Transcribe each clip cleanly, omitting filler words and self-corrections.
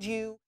you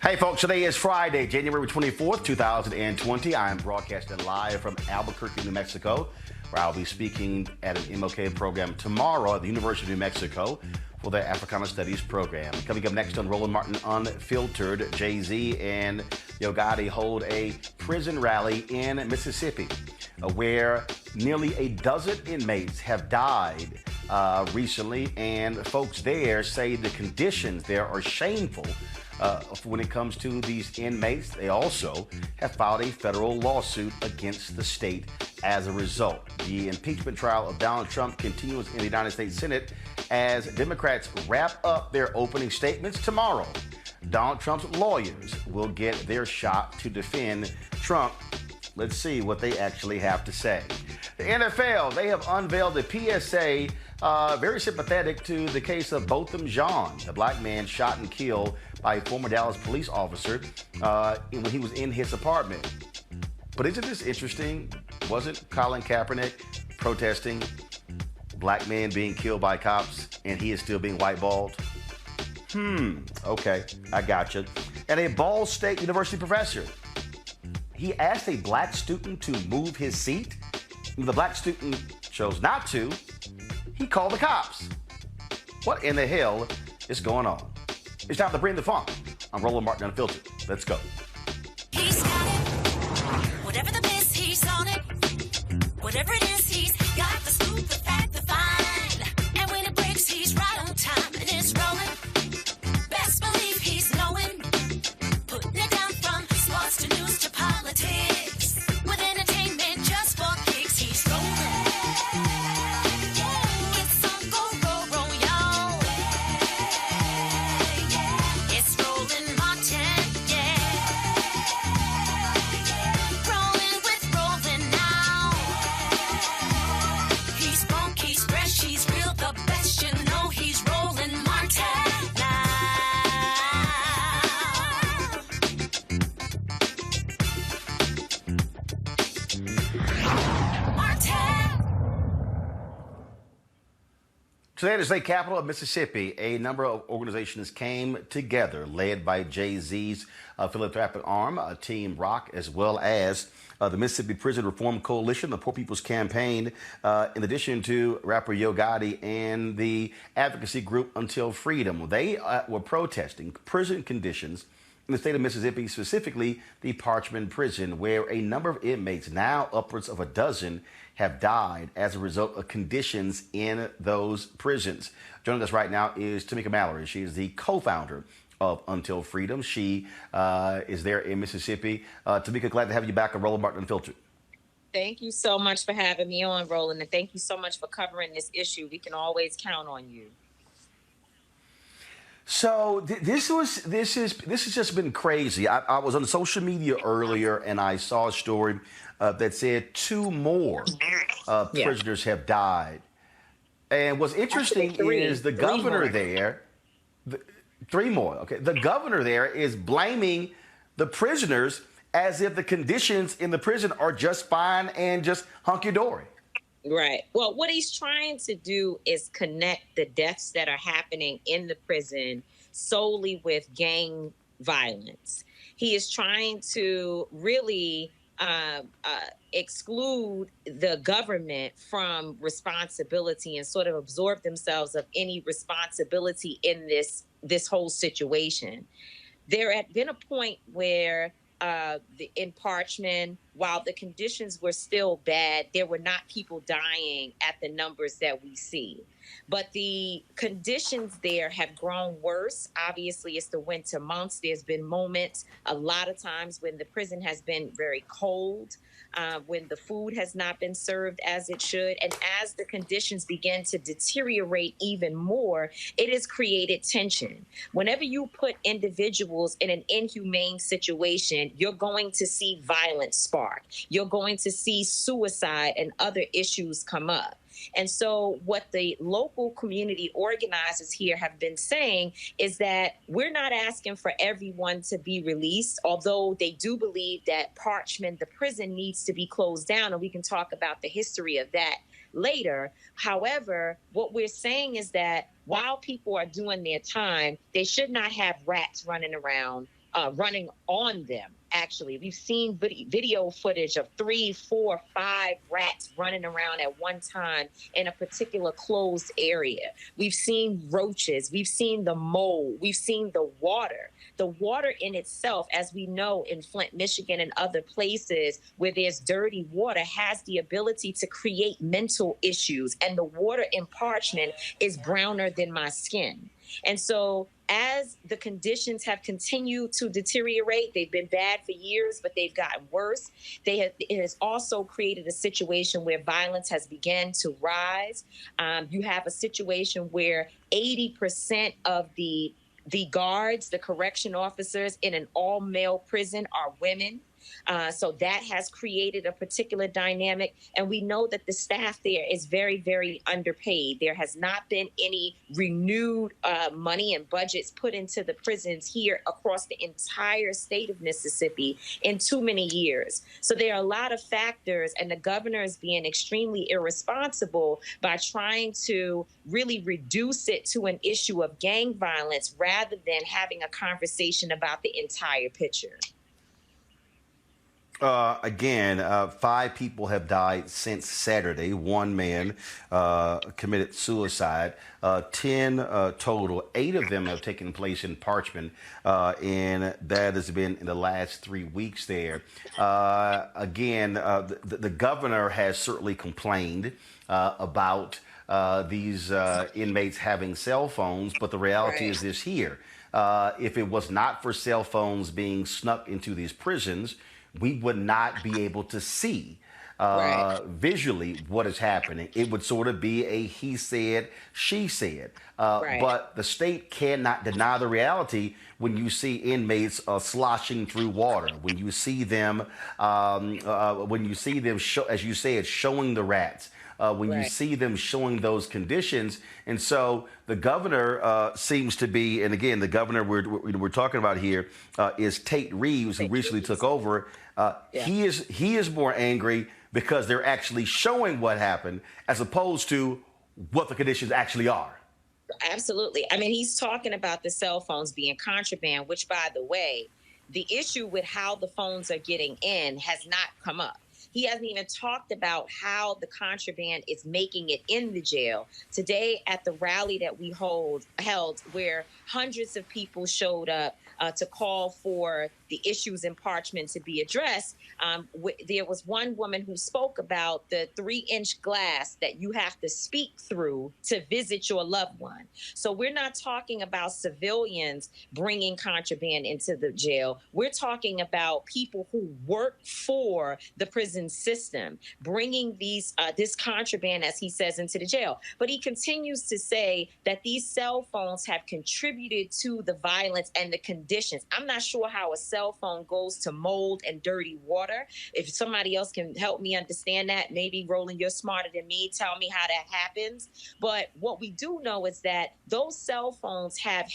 Hey folks, today is Friday, January 24th, 2020. I am broadcasting live from Albuquerque, New Mexico, where I'll be speaking at an MLK program tomorrow at the University of New Mexico for their Africana Studies program. Coming up next on Roland Martin Unfiltered, Jay-Z and Gotti hold a prison rally in Mississippi, where nearly a dozen inmates have died recently, and folks there say the conditions there are shameful. When it comes to these inmates, they also have filed a federal lawsuit against the state as a result. The impeachment trial of Donald Trump continues in the United States Senate as Democrats wrap up their opening statements tomorrow. Donald Trump's lawyers will get their shot to defend Trump. Let's see what they actually have to say. The NFL, they have unveiled a PSA very sympathetic to the case of Botham Jean, the black man shot and killed by a former Dallas police officer when he was in his apartment. But isn't this interesting? Wasn't Colin Kaepernick protesting black men being killed by cops, and he is still being whiteballed? Okay, I gotcha. And a Ball State University professor, he asked a black student to move his seat. The black student chose not to. He called the cops. What in the hell is going on? It's time to bring the funk. I'm Roland Martin Unfiltered. Let's go. He's got it. Whatever the biz, he's on it. Whatever it is, he's got the scoop, the fact, the fine. And when it breaks, he's right on time and it's rolling. Best believe he's knowing. Putting it down from sports to news to politics. With entertainment just for kicks, he's rolling. It's on go, y'all. It's Roland Martin, rolling with Roland now. He's funk, he's fresh, he's real, the best, you know he's Roland Martin now. Martin. Today, at the state capital of Mississippi, a number of organizations came together, led by Jay-Z's philanthropic arm, Team Rock, as well as the Mississippi Prison Reform Coalition, the Poor People's Campaign, in addition to rapper Yo Gotti and the advocacy group Until Freedom. They were protesting prison conditions in the state of Mississippi, specifically the Parchman Prison, where a number of inmates, now upwards of a dozen, have died as a result of conditions in those prisons. Joining us right now is Tamika Mallory. She is the co-founder of Until Freedom. She is there in Mississippi. Tamika, glad to have you back on Roland Martin Unfiltered. Thank you so much for having me on, Roland, and thank you so much for covering this issue. We can always count on you. So this has just been crazy. I was on social media earlier and I saw a story that said 2 more prisoners have died. And what's interesting is the governor there, 3 more. Okay, the governor there is blaming the prisoners as if the conditions in the prison are just fine and just hunky-dory. Right. Well, what he's trying to do is connect the deaths that are happening in the prison solely with gang violence. He is trying to really exclude the government from responsibility and sort of absorb themselves of any responsibility in this whole situation. There had been a point where in Parchman, while the conditions were still bad, there were not people dying at the numbers that we see. But the conditions there have grown worse. Obviously, it's the winter months. There's been moments, a lot of times, when the prison has been very cold, when the food has not been served as it should. And as the conditions begin to deteriorate even more, it has created tension. Whenever you put individuals in an inhumane situation, you're going to see violence spark. You're going to see suicide and other issues come up. And so what the local community organizers here have been saying is that we're not asking for everyone to be released, although they do believe that Parchman, the prison, needs to be closed down. And we can talk about the history of that later. However, what we're saying is that while people are doing their time, they should not have rats running around running on them. Actually, we've seen video footage of 3, 4, 5 rats running around at one time in a particular closed area. We've seen roaches. We've seen the mold. We've seen the water. The water in itself, as we know in Flint, Michigan, and other places where there's dirty water, has the ability to create mental issues. And the water in Parchment is browner than my skin. And so as the conditions have continued to deteriorate, they've been bad for years, but they've gotten worse. It has also created a situation where violence has begun to rise. You have a situation where 80% of the guards, the correction officers in an all-male prison are women. So that has created a particular dynamic. And we know that the staff there is very, very underpaid. There has not been any renewed money and budgets put into the prisons here across the entire state of Mississippi in too many years. So there are a lot of factors, and the governor is being extremely irresponsible by trying to really reduce it to an issue of gang violence rather than having a conversation about the entire picture. Again, 5 people have died since Saturday. 1 man committed suicide. 10 total. 8 of them have taken place in Parchment, and that has been in the last 3 weeks there. Again, the governor has certainly complained about these inmates having cell phones, but the reality is this here. If it was not for cell phones being snuck into these prisons, we would not be able to see visually what is happening. It would sort of be a he said, she said. But the state cannot deny the reality when you see inmates sloshing through water, when you see them, as you said, showing the rats. When you see them showing those conditions. And so the governor seems to be, and again, the governor we're talking about here is Tate Reeves, who recently took over. He is more angry because they're actually showing what happened as opposed to what the conditions actually are. Absolutely. I mean, he's talking about the cell phones being contraband, which, by the way, the issue with how the phones are getting in has not come up. He hasn't even talked about how the contraband is making it in the jail. Today at the rally that we held, where hundreds of people showed up to call for the issues in Parchment to be addressed, there was one woman who spoke about the 3-inch glass that you have to speak through to visit your loved one. So we're not talking about civilians bringing contraband into the jail. We're talking about people who work for the prison system bringing this contraband, as he says, into the jail. But he continues to say that these cell phones have contributed to the violence and the conditions. I'm not sure how a cell phone goes to mold and dirty water. If somebody else can help me understand that, maybe Roland, you're smarter than me. Tell me how that happens. But what we do know is that those cell phones have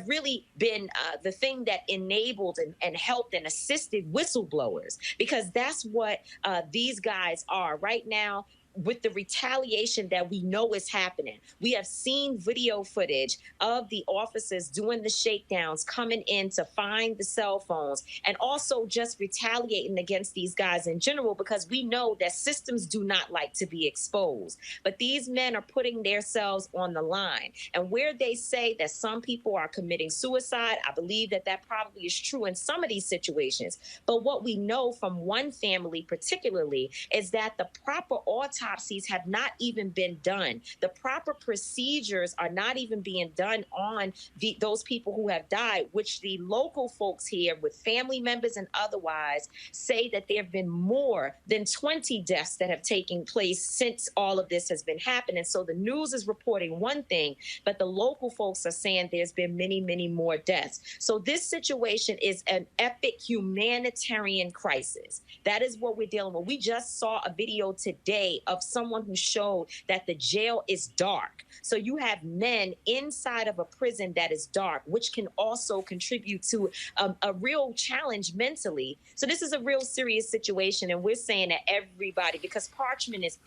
really been the thing that enabled and helped and assisted whistleblowers, because that's what these guys are right now. With the retaliation that we know is happening, we have seen video footage of the officers doing the shakedowns, coming in to find the cell phones, and also just retaliating against these guys in general, because we know that systems do not like to be exposed. But these men are putting themselves on the line. And where they say that some people are committing suicide, I believe that probably is true in some of these situations. But what we know from one family particularly is that the proper autopsies have not even been done. The proper procedures are not even being done on those people who have died, which the local folks here with family members and otherwise say that there have been more than 20 deaths that have taken place since all of this has been happening. So the news is reporting one thing, but the local folks are saying there's been many, many more deaths. So this situation is an epic humanitarian crisis. That is what we're dealing with. We just saw a video today of someone who showed that the jail is dark. So you have men inside of a prison that is dark, which can also contribute to a real challenge mentally. So this is a real serious situation. And we're saying that everybody, because Parchment is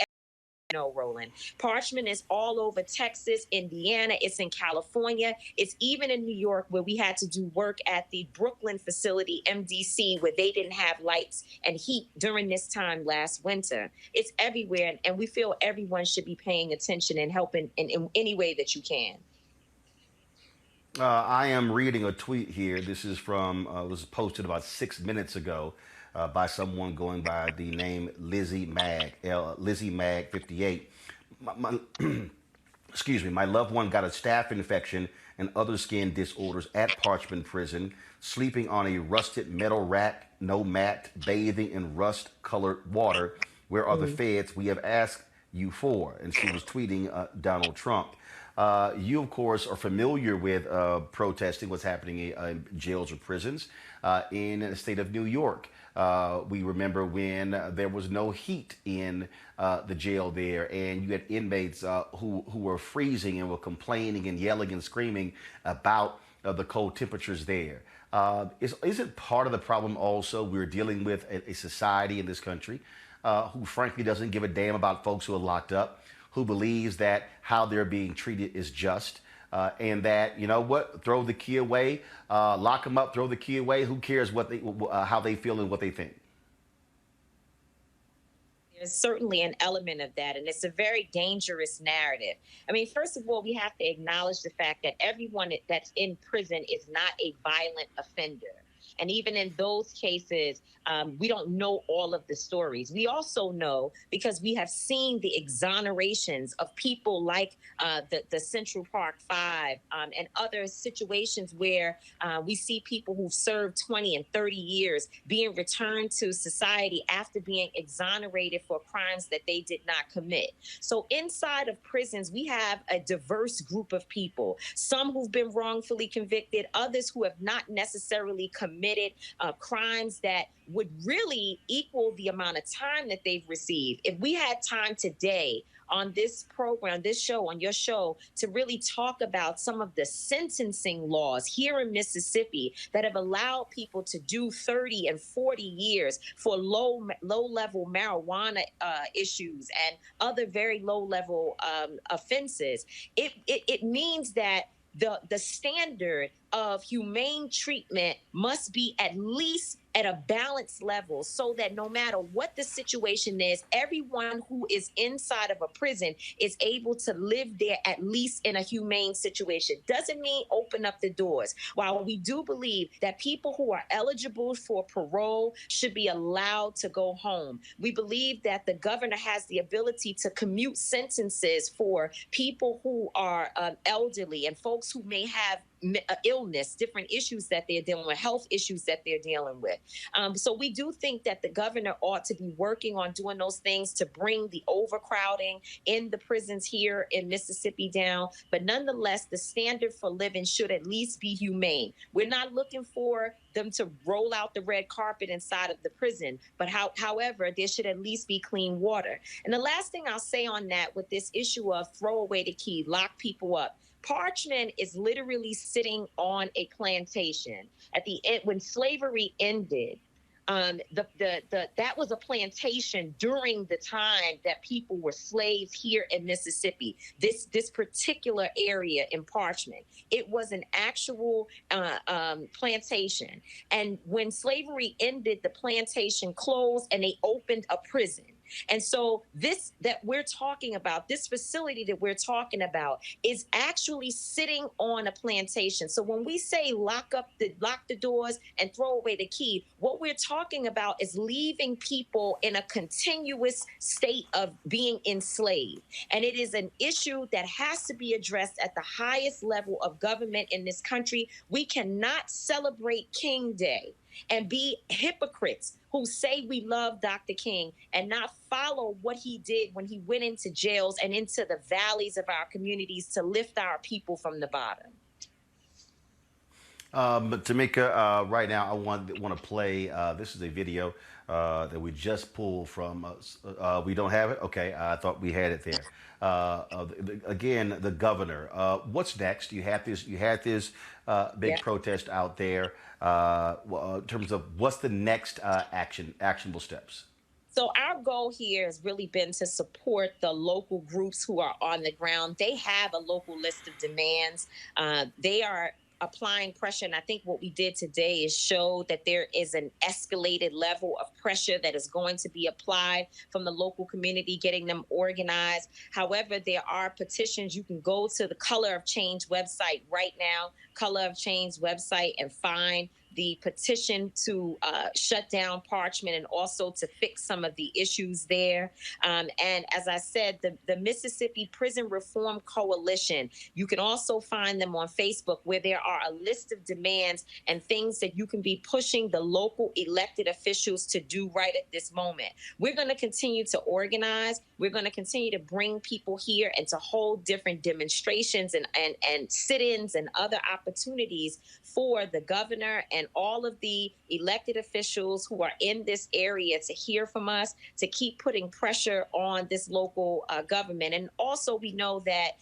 know, Roland. Parchment is all over Texas, Indiana. It's in California. It's even in New York, where we had to do work at the Brooklyn facility, MDC, where they didn't have lights and heat during this time last winter. It's everywhere, and we feel everyone should be paying attention and helping in any way that you can. I am reading a tweet here. This is from was posted about 6 minutes ago by someone going by the name Lizzie Mag 58. My, excuse me. My loved one got a staph infection and other skin disorders at Parchment Prison, sleeping on a rusted metal rack, no mat, bathing in rust-colored water. Where are the feds we have asked you for? And she was tweeting Donald Trump. You, of course, are familiar with protesting, what's happening in jails or prisons in the state of New York. We remember when there was no heat in the jail there, and you had inmates who were freezing and were complaining and yelling and screaming about the cold temperatures there. Is it part of the problem also? We're dealing with a society in this country who frankly doesn't give a damn about folks who are locked up, who believes that how they're being treated is just, and that, you know what, throw the key away, lock them up, throw the key away. Who cares what they, how they feel and what they think? There's certainly an element of that, and it's a very dangerous narrative. I mean, first of all, we have to acknowledge the fact that everyone that's in prison is not a violent offender. And even in those cases, we don't know all of the stories. We also know, because we have seen the exonerations of people like the Central Park Five and other situations where we see people who've served 20 and 30 years being returned to society after being exonerated for crimes that they did not commit. So inside of prisons, we have a diverse group of people, some who've been wrongfully convicted, others who have not necessarily committed crimes that would really equal the amount of time that they've received. If we had time today on this program, this show, on your show, to really talk about some of the sentencing laws here in Mississippi that have allowed people to do 30 and 40 years for low-level marijuana issues and other very low-level offenses, it means that the standard of humane treatment must be at least at a balanced level, so that no matter what the situation is, everyone who is inside of a prison is able to live there at least in a humane situation. Doesn't mean open up the doors. While we do believe that people who are eligible for parole should be allowed to go home, we believe that the governor has the ability to commute sentences for people who are elderly and folks who may have illness, different issues that they're dealing with, health issues that they're dealing with. So we do think that the governor ought to be working on doing those things to bring the overcrowding in the prisons here in Mississippi down. But nonetheless, the standard for living should at least be humane. We're not looking for them to roll out the red carpet inside of the prison, but however, there should at least be clean water. And the last thing I'll say on that, with this issue of throw away the key, lock people up, Parchment is literally sitting on a plantation. At the end, when slavery ended, that was a plantation during the time that people were slaves here in Mississippi. This particular area in Parchment, it was an actual plantation. And when slavery ended, the plantation closed and they opened a prison. And so this that we're talking about, this facility that we're talking about, is actually sitting on a plantation. So when we say lock the doors and throw away the key, what we're talking about is leaving people in a continuous state of being enslaved. And it is an issue that has to be addressed at the highest level of government in this country. We cannot celebrate King Day and be hypocrites who say we love Dr. King and not follow what he did when he went into jails and into the valleys of our communities to lift our people from the bottom. But Tamika, right now I want to play. This is a video that we just pulled from. We don't have it. Okay, I thought we had it there. Again, the governor. What's next? You had this. Big protest out there. In terms of what's the next actionable steps? So our goal here has really been to support the local groups who are on the ground. They have a local list of demands. They are applying pressure. And I think what we did today is show that there is an escalated level of pressure that is going to be applied from the local community, getting them organized. However, there are petitions. You can go to the Color of Change website right now, Color of Change website, and find the petition to shut down Parchment and also to fix some of the issues there. And as I said, the Mississippi Prison Reform Coalition, you can also find them on Facebook, where there are a list of demands and things that you can be pushing the local elected officials to do right at this moment. We're going to continue to organize. We're going to continue to bring people here and to hold different demonstrations and sit-ins and other opportunities for the governor and all of the elected officials who are in this area to hear from us, to keep putting pressure on this local government. And also, we know that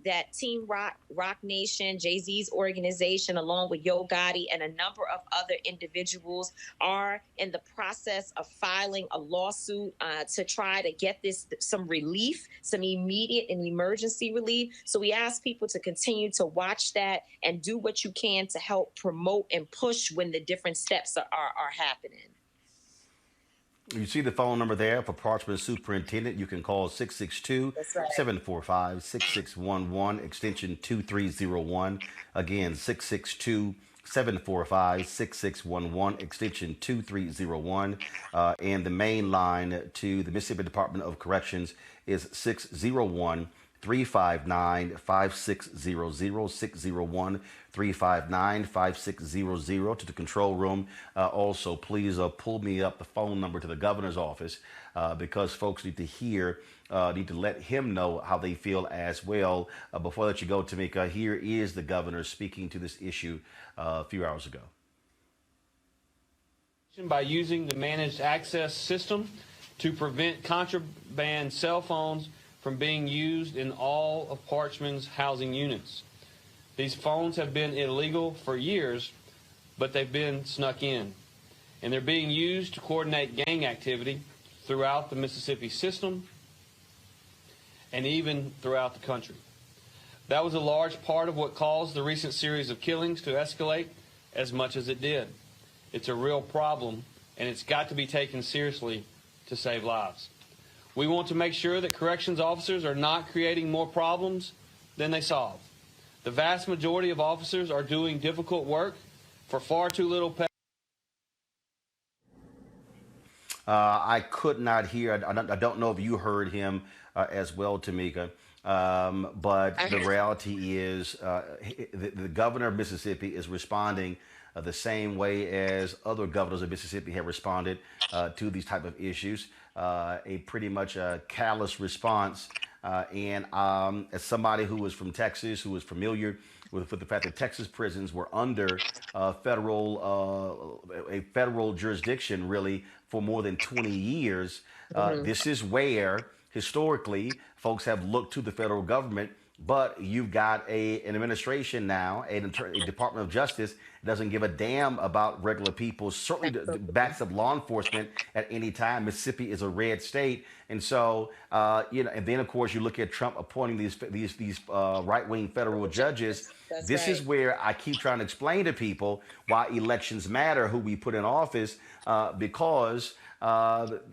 that Team Rock Nation, Jay-Z's organization, along with Yo Gotti and a number of other individuals, are in the process of filing a lawsuit to try to get this some relief, some immediate and emergency relief. So we ask people to continue to watch that and do what you can to help promote and push when the different steps are happening. You see the phone number there for Parchment Superintendent. You can call 662-745-6611, extension 2301. Again, 662-745-6611, extension 2301. And the main line to the Mississippi Department of Corrections is 601-359-5600, 601-359-5600 to the control room. Also, please pull me up the phone number to the governor's office because folks need to hear, need to let him know how they feel as well. Before I let you go, Tamika, here is the governor speaking to this issue a few hours ago. By using the managed access system to prevent contraband cell phones from being used in all of Parchman's housing units. These phones have been illegal for years, but they've been snuck in, and they're being used to coordinate gang activity throughout the Mississippi system and even throughout the country. That was a large part of what caused the recent series of killings to escalate as much as it did. It's a real problem, and it's got to be taken seriously to save lives. We want to make sure that corrections officers are not creating more problems than they solve. The vast majority of officers are doing difficult work for far too little pay. I could not hear. I don't know if you heard him as well, Tamika. But the reality is the governor of Mississippi is responding the same way as other governors of Mississippi have responded to these type of issues. A pretty much callous response. And as somebody who is from Texas, who is familiar with the fact that Texas prisons were under a federal jurisdiction really for more than 20 years, this is where historically folks have looked to the federal government. But you've got an administration now, a Department of Justice doesn't give a damn about regular people, certainly backs up law enforcement at any time. Mississippi is a red state. And so, and then, of course, you look at Trump appointing these right-wing federal judges. This is where I keep trying to explain to people why elections matter, who we put in office, because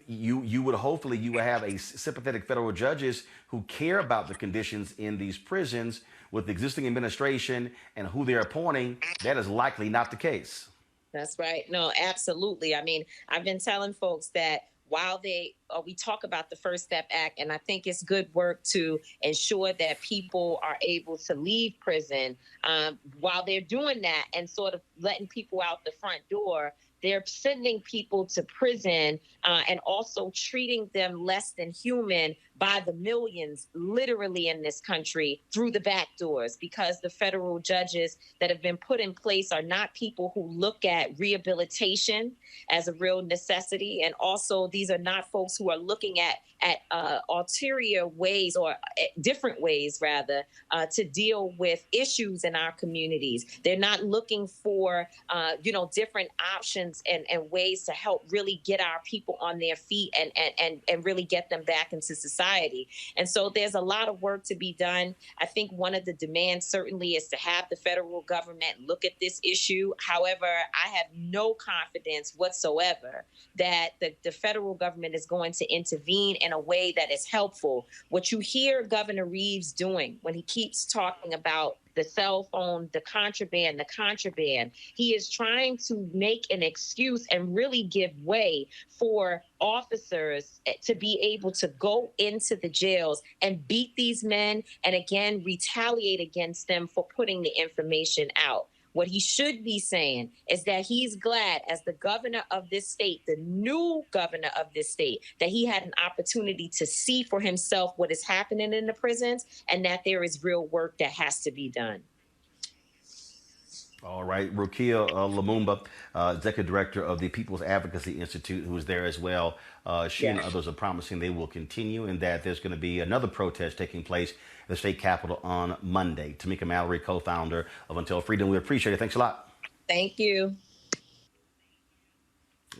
you would have a sympathetic federal judges who care about the conditions in these prisons. With the existing administration and who they're appointing, that is likely not the case. That's right. No, absolutely. I mean, I've been telling folks that while we talk about the First Step Act, and I think it's good work to ensure that people are able to leave prison, while they're doing that and sort of letting people out the front door, they're sending people to prison and also treating them less than human by the millions literally in this country through the back doors, because the federal judges that have been put in place are not people who look at rehabilitation as a real necessity. And also, these are not folks who are looking at ulterior ways, or different ways rather, to deal with issues in our communities. They're not looking for different options and ways to help really get our people on their feet and really get them back into society. And so there's a lot of work to be done. I think one of the demands certainly is to have the federal government look at this issue. However, I have no confidence whatsoever that the federal government is going to intervene in a way that is helpful. What you hear Governor Reeves doing when he keeps talking about the cell phone, the contraband, he is trying to make an excuse and really give way for officers to be able to go into the jails and beat these men and again retaliate against them for putting the information out. What he should be saying is that he's glad, as the governor of this state, the new governor of this state, that he had an opportunity to see for himself what is happening in the prisons, and that there is real work that has to be done. All right, Rukia Lumumba, Executive Director of the People's Advocacy Institute, who is there as well. She and others are promising they will continue, and that there's going to be another protest taking place at the state capitol on Monday. Tamika Mallory, co-founder of Until Freedom. We appreciate it. Thanks a lot. Thank you.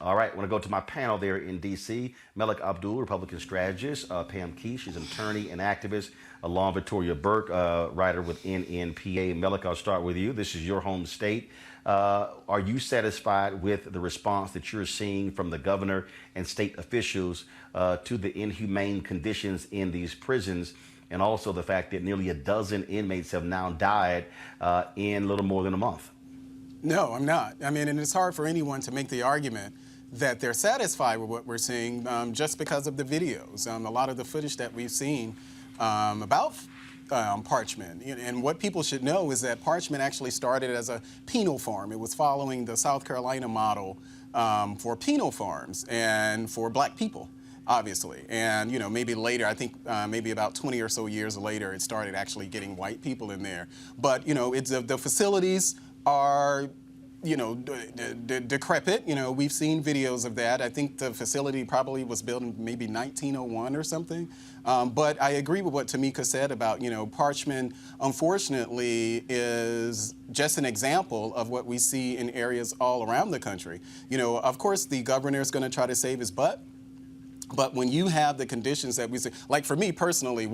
All right, I want to go to my panel there in D.C. Melik Abdul, Republican strategist. Pam Key, she's an attorney and activist. Along Victoria Burke, writer with NNPA. Melik, I'll start with you. This is your home state. Are you satisfied with the response that you're seeing from the governor and state officials to the inhumane conditions in these prisons, and also the fact that nearly a dozen inmates have now died in a little more than a month? No, I'm not. I mean, and it's hard for anyone to make the argument that they're satisfied with what we're seeing just because of the videos. A lot of the footage that we've seen about Parchman. And what people should know is that Parchman actually started as a penal farm. It was following the South Carolina model for penal farms and for black people, obviously. And, maybe later, I think maybe about 20 or so years later, it started actually getting white people in there. But, it's the facilities are decrepit. We've seen videos of that. I think the facility probably was built in maybe 1901 or something. But I agree with what Tamika said about, Parchman, unfortunately, is just an example of what we see in areas all around the country. Of course, the governor is going to try to save his butt. But when you have the conditions that we see, like for me personally,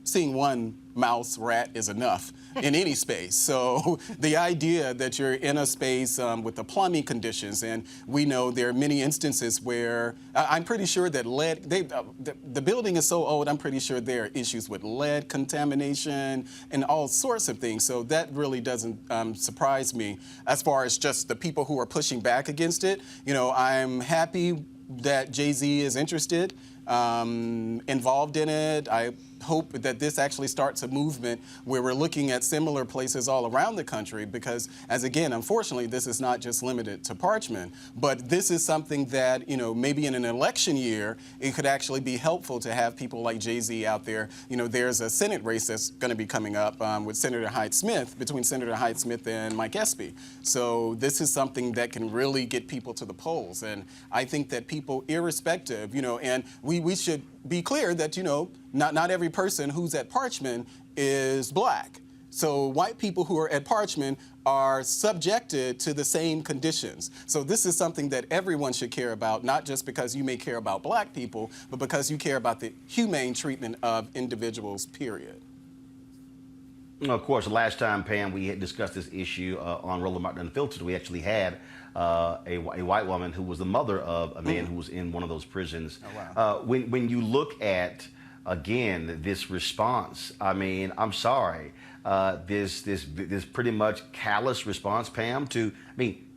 seeing one mouse rat is enough in any space. So the idea that you're in a space with the plumbing conditions, and we know there are many instances where I'm pretty sure that lead, the building is so old, I'm pretty sure there are issues with lead contamination and all sorts of things. So that really doesn't surprise me as far as just the people who are pushing back against it. I'm happy that Jay-Z is interested, involved in it. I hope that this actually starts a movement where we're looking at similar places all around the country, because, as again, unfortunately, this is not just limited to Parchman, but this is something that, maybe in an election year, it could actually be helpful to have people like Jay-Z out there. There's a Senate race that's going to be coming up with Senator Hyde-Smith, between Senator Hyde-Smith and Mike Espy. So this is something that can really get people to the polls. And I think that people, irrespective, and we should be clear that, not every person who's at Parchman is black. So white people who are at Parchman are subjected to the same conditions. So this is something that everyone should care about, not just because you may care about black people, but because you care about the humane treatment of individuals, period. Of course, the last time, Pam, we had discussed this issue on Roland Martin Unfiltered, we actually had a white woman who was the mother of a man who was in one of those prisons. Oh, wow. When you look at, again, this response, I mean, I'm sorry, this pretty much callous response, Pam, to,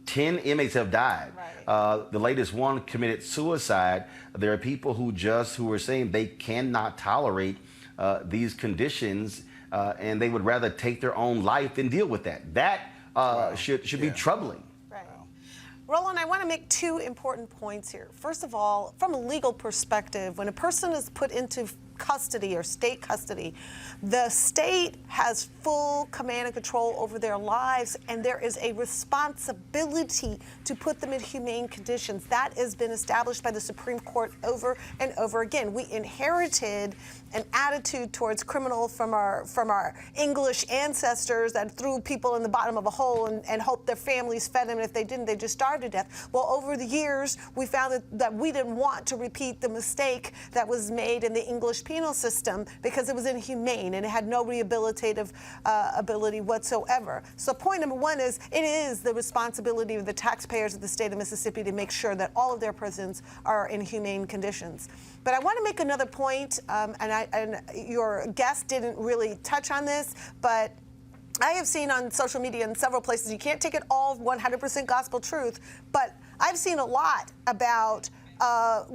10 inmates have died. Right. The latest one committed suicide. There are people who are saying they cannot tolerate these conditions, and they would rather take their own life than deal with that. That should be troubling. Right. Roland, I want to make two important points here. First of all, from a legal perspective, when a person is put into custody or state custody, the state has full command and control over their lives, and there is a responsibility to put them in humane conditions. That has been established by the Supreme Court over and over again. We inherited an attitude towards criminals from our English ancestors that threw people in the bottom of a hole and hoped their families fed them, and if they didn't, they just starved to death. Well, over the years, we found that we didn't want to repeat the mistake that was made in the English penal system because it was inhumane and it had no rehabilitative ability whatsoever. So point number one is, it is the responsibility of the taxpayers of the state of Mississippi to make sure that all of their prisons are in humane conditions. But I want to make another point, and your guest didn't really touch on this, but I have seen on social media in several places, you can't take it all 100% gospel truth, but I've seen a lot about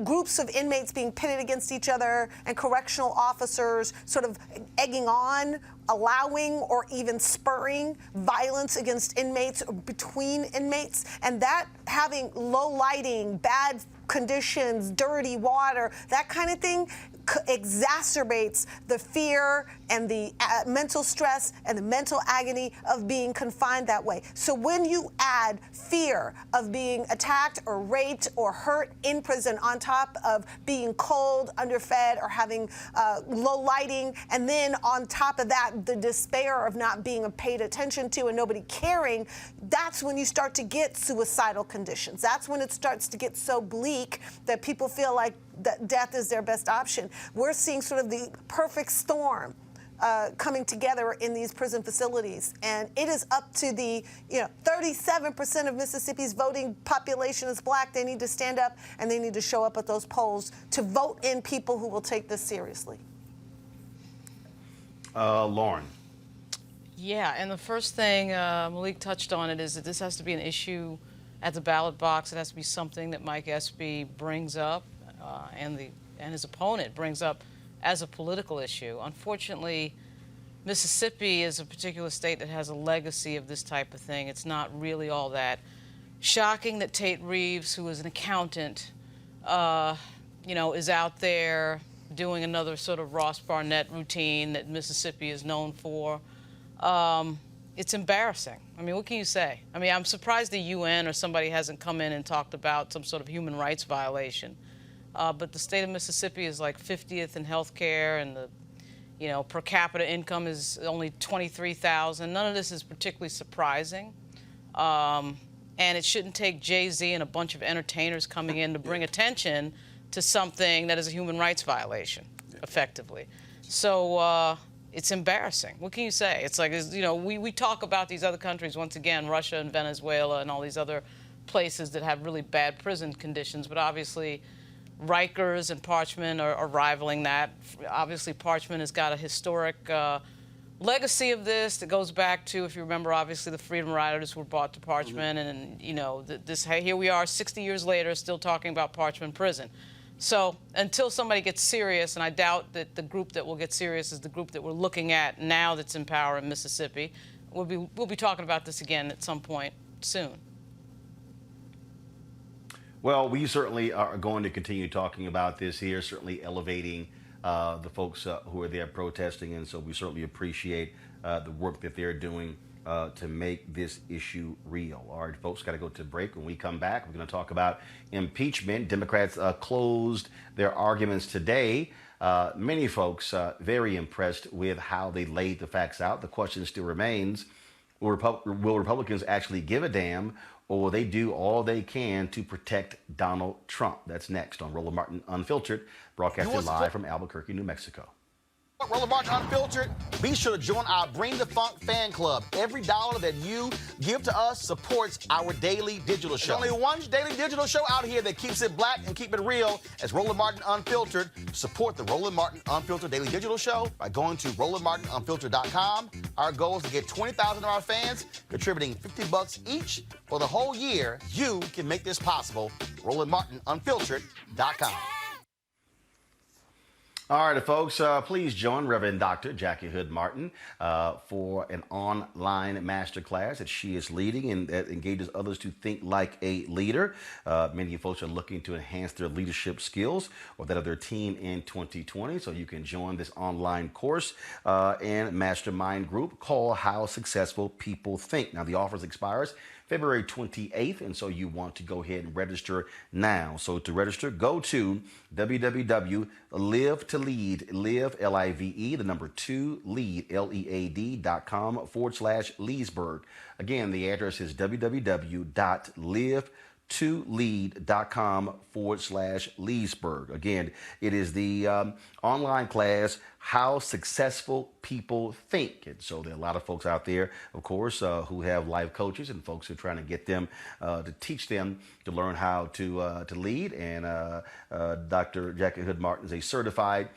groups of inmates being pitted against each other and correctional officers sort of egging on, allowing, or even spurring violence against inmates or between inmates, and that having low lighting, bad conditions, dirty water, that kind of thing exacerbates the fear and the mental stress and the mental agony of being confined that way. So when you add fear of being attacked or raped or hurt in prison on top of being cold, underfed, or having low lighting, and then on top of that, the despair of not being paid attention to and nobody caring, that's when you start to get suicidal conditions. That's when it starts to get so bleak that people feel like that death is their best option. We're seeing sort of the perfect storm coming together in these prison facilities, and it is up to the 37% of Mississippi's voting population is black. They need to stand up and they need to show up at those polls to vote in people who will take this seriously. Lauren. Yeah, and the first thing Malik touched on it is that this has to be an issue at the ballot box. It has to be something that Mike Espy brings up and his opponent brings up as a political issue. Unfortunately, Mississippi is a particular state that has a legacy of this type of thing. It's not really all that shocking that Tate Reeves, who is an accountant, is out there doing another sort of Ross Barnett routine that Mississippi is known for. It's embarrassing. I mean, what can you say? I mean, I'm surprised the UN or somebody hasn't come in and talked about some sort of human rights violation. But the state of Mississippi is like 50th in health care, and the per capita income is only $23,000. None of this is particularly surprising. And it shouldn't take Jay-Z and a bunch of entertainers coming in to bring attention to something that is a human rights violation, effectively. So it's embarrassing. What can you say? It's like, we talk about these other countries, once again, Russia and Venezuela and all these other places that have really bad prison conditions, but obviously Rikers and Parchman are rivaling that. Obviously, Parchman has got a historic legacy of this that goes back to, if you remember, obviously the Freedom Riders were brought to Parchman, and here we are 60 years later still talking about Parchman Prison. So until somebody gets serious, and I doubt that the group that will get serious is the group that we're looking at now that's in power in Mississippi, we'll be talking about this again at some point soon. Well, we certainly are going to continue talking about this here, certainly elevating the folks who are there protesting, and so we certainly appreciate the work that they're doing to make this issue real. All right, folks, got to go to break. When we come back, we're going to talk about impeachment. Democrats closed their arguments today. Many folks very impressed with how they laid the facts out. The question still remains, will Republicans actually give a damn, or will they do all they can to protect Donald Trump? That's next on Roland Martin Unfiltered, broadcasting live from Albuquerque, New Mexico. Roland Martin Unfiltered. Be sure to join our Bring the Funk fan club. Every dollar that you give to us supports our daily digital show. There's only one daily digital show out here that keeps it black and keep it real. It's Roland Martin Unfiltered. Support the Roland Martin Unfiltered daily digital show by going to RolandMartinUnfiltered.com. Our goal is to get 20,000 of our fans contributing $50 each for the whole year. You can make this possible. RolandMartinUnfiltered.com. All right, folks, please join Reverend Dr. Jackie Hood Martin for an online masterclass that she is leading and that engages others to think like a leader. Many of you folks are looking to enhance their leadership skills or that of their team in 2020. So you can join this online course and mastermind group called How Successful People Think. Now, the offer expires February 28th, and so you want to go ahead and register now. So to register, go to www.live2lead, live, L-I-V-E, the number 2, lead, LEAD.com/Leesburg. Again, the address is www.live2lead.com/Leesburg. Again, it is the online class, How Successful People Think. And so there are a lot of folks out there, of course, who have life coaches and folks who are trying to get them to teach them to learn how to lead. And Dr. Jackie Hood Martin is a certified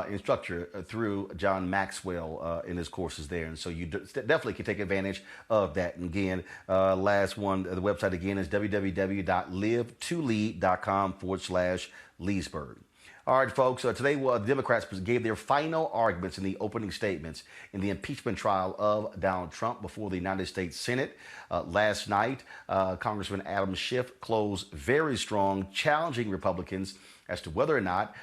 instructor through John Maxwell in his courses there. And so you definitely can take advantage of that. And again, last one, the website again is www.live2lead.com/Leesburg. All right, folks, today the Democrats gave their final arguments in the opening statements in the impeachment trial of Donald Trump before the United States Senate. Last night, Congressman Adam Schiff closed very strong, challenging Republicans as to whether or not,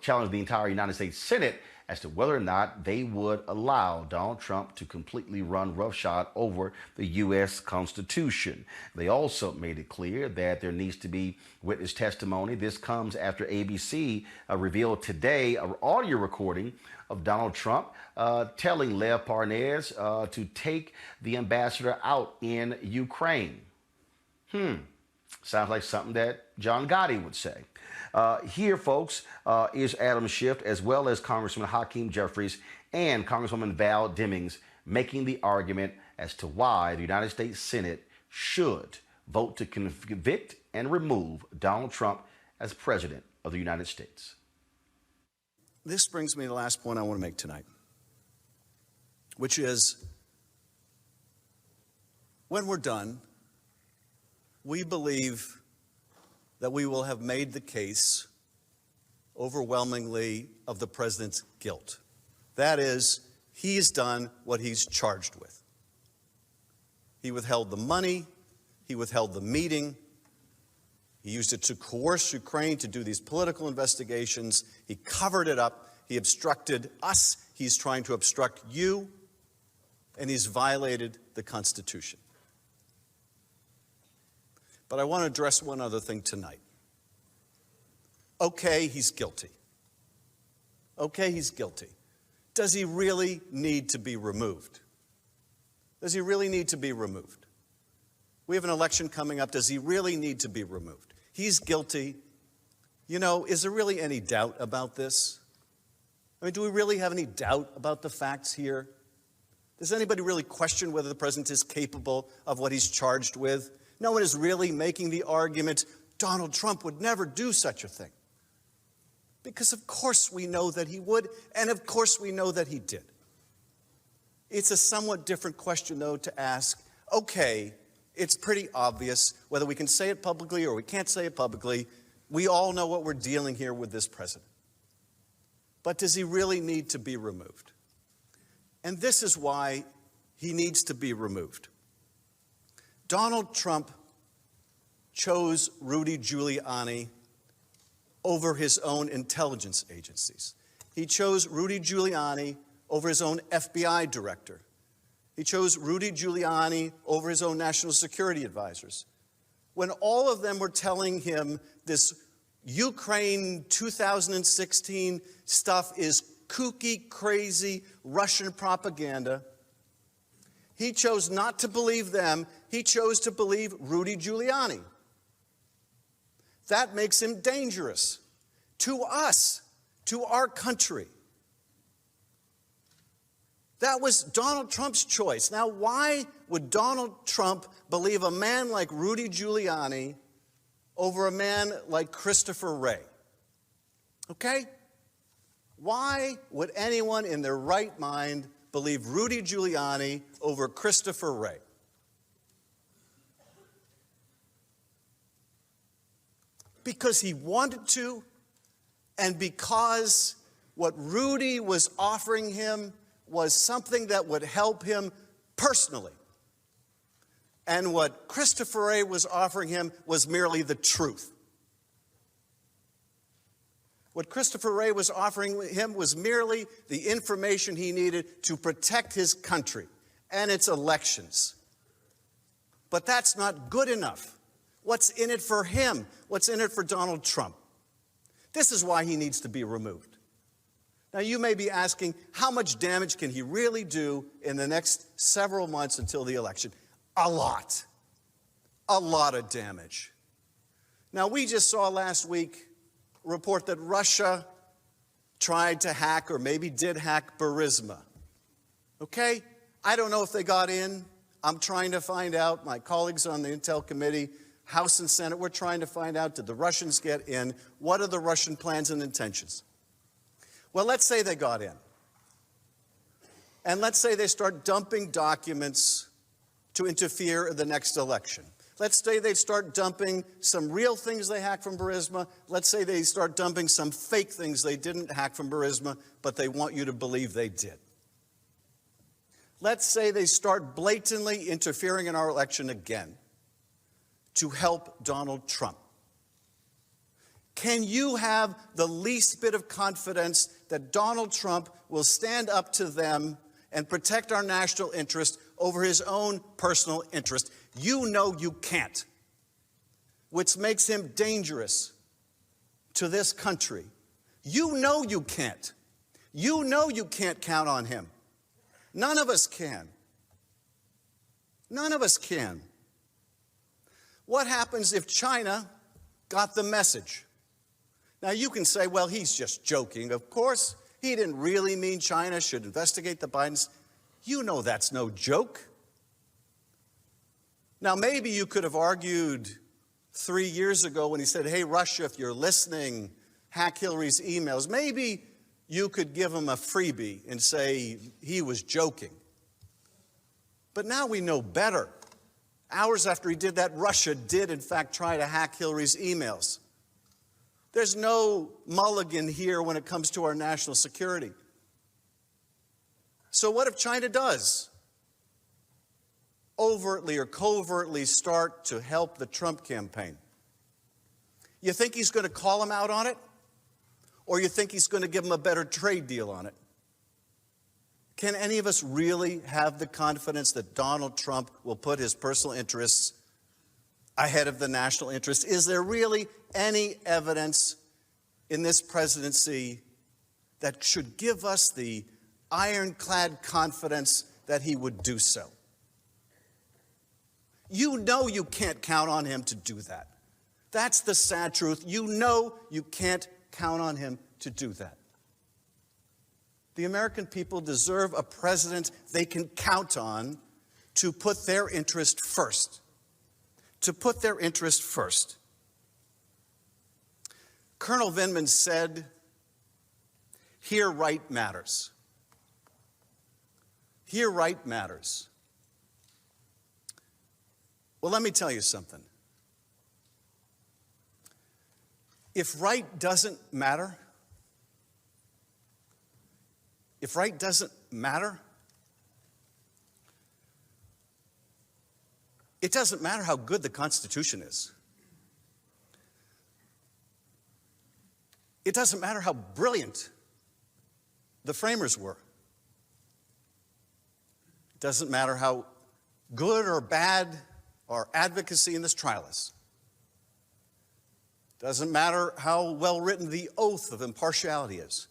challenged the entire United States Senate as to whether or not they would allow Donald Trump to completely run roughshod over the U.S. Constitution. They also made it clear that there needs to be witness testimony. This comes after ABC revealed today an audio recording of Donald Trump telling Lev Parnas to take the ambassador out in Ukraine. Sounds like something that John Gotti would say. Here, folks, is Adam Schiff, as well as Congressman Hakeem Jeffries and Congresswoman Val Demings, making the argument as to why the United States Senate should vote to convict and remove Donald Trump as President of the United States. This brings me to the last point I want to make tonight, which is when we're done, we believe that we will have made the case overwhelmingly of the president's guilt. That is, he's done what he's charged with. He withheld the money, he withheld the meeting, he used it to coerce Ukraine to do these political investigations, he covered it up, he obstructed us, he's trying to obstruct you, and he's violated the Constitution. But I want to address one other thing tonight. Okay, he's guilty. Okay, he's guilty. Does he really need to be removed? Does he really need to be removed? We have an election coming up. Does he really need to be removed? He's guilty. You know, is there really any doubt about this? I mean, do we really have any doubt about the facts here? Does anybody really question whether the president is capable of what he's charged with? No one is really making the argument Donald Trump would never do such a thing. Because of course we know that he would, and of course we know that he did. It's a somewhat different question, though, to ask, okay, it's pretty obvious, whether we can say it publicly or we can't say it publicly, we all know what we're dealing here with this president. But does he really need to be removed? And this is why he needs to be removed. Donald Trump chose Rudy Giuliani over his own intelligence agencies. He chose Rudy Giuliani over his own FBI director. He chose Rudy Giuliani over his own national security advisors. When all of them were telling him this Ukraine 2016 stuff is kooky, crazy Russian propaganda, he chose not to believe them. He chose to believe Rudy Giuliani. That makes him dangerous to us, to our country. That was Donald Trump's choice. Now, why would Donald Trump believe a man like Rudy Giuliani over a man like Christopher Wray? Okay? Why would anyone in their right mind believe Rudy Giuliani over Christopher Wray? Because he wanted to, and because What Rudy was offering him was something that would help him personally. And what Christopher Wray was offering him was merely the truth. What Christopher Wray was offering him was merely the information he needed to protect his country and its elections. But that's not good enough. What's in it for him? What's in it for Donald Trump? This is why he needs to be removed. Now, you may be asking, how much damage can he really do in the next several months until the election? A lot. A lot of damage. Now, we just saw last week a report that Russia tried to hack, or maybe did hack, Burisma. Okay? I don't know if they got in. I'm trying to find out. My colleagues on the Intel Committee, House and Senate, we're trying to find out, did the Russians get in? What are the Russian plans and intentions? Well, let's say they got in. And let's say they start dumping documents to interfere in the next election. Let's say they start dumping some real things they hacked from Burisma. Let's say they start dumping some fake things they didn't hack from Burisma, but they want you to believe they did. Let's say they start blatantly interfering in our election again to help Donald Trump. Can you have the least bit of confidence that Donald Trump will stand up to them and protect our national interest over his own personal interest? You know you can't, which makes him dangerous to this country. You know you can't. You know you can't count on him. None of us can. None of us can. What happens if China got the message? Now, you can say, well, he's just joking. Of course, he didn't really mean China should investigate the Bidens. You know that's no joke. Now, maybe you could have argued 3 years ago when he said, hey, Russia, if you're listening, hack Hillary's emails. Maybe you could give him a freebie and say he was joking. But now we know better. Hours after he did that, Russia did, in fact, try to hack Hillary's emails. There's no mulligan here when it comes to our national security. So what if China does overtly or covertly start to help the Trump campaign? You think he's going to call him out on it? Or you think he's going to give him a better trade deal on it? Can any of us really have the confidence that Donald Trump will put his personal interests ahead of the national interest? Is there really any evidence in this presidency that should give us the ironclad confidence that he would do so? You know you can't count on him to do that. That's the sad truth. You know you can't count on him to do that. The American people deserve a president they can count on to put their interest first. To put their interest first. Colonel Vindman said, here right matters. Here right matters. Well, let me tell you something. If right doesn't matter, it doesn't matter how good the Constitution is. It doesn't matter how brilliant the framers were. It doesn't matter how good or bad our advocacy in this trial is. It doesn't matter how well written the oath of impartiality is.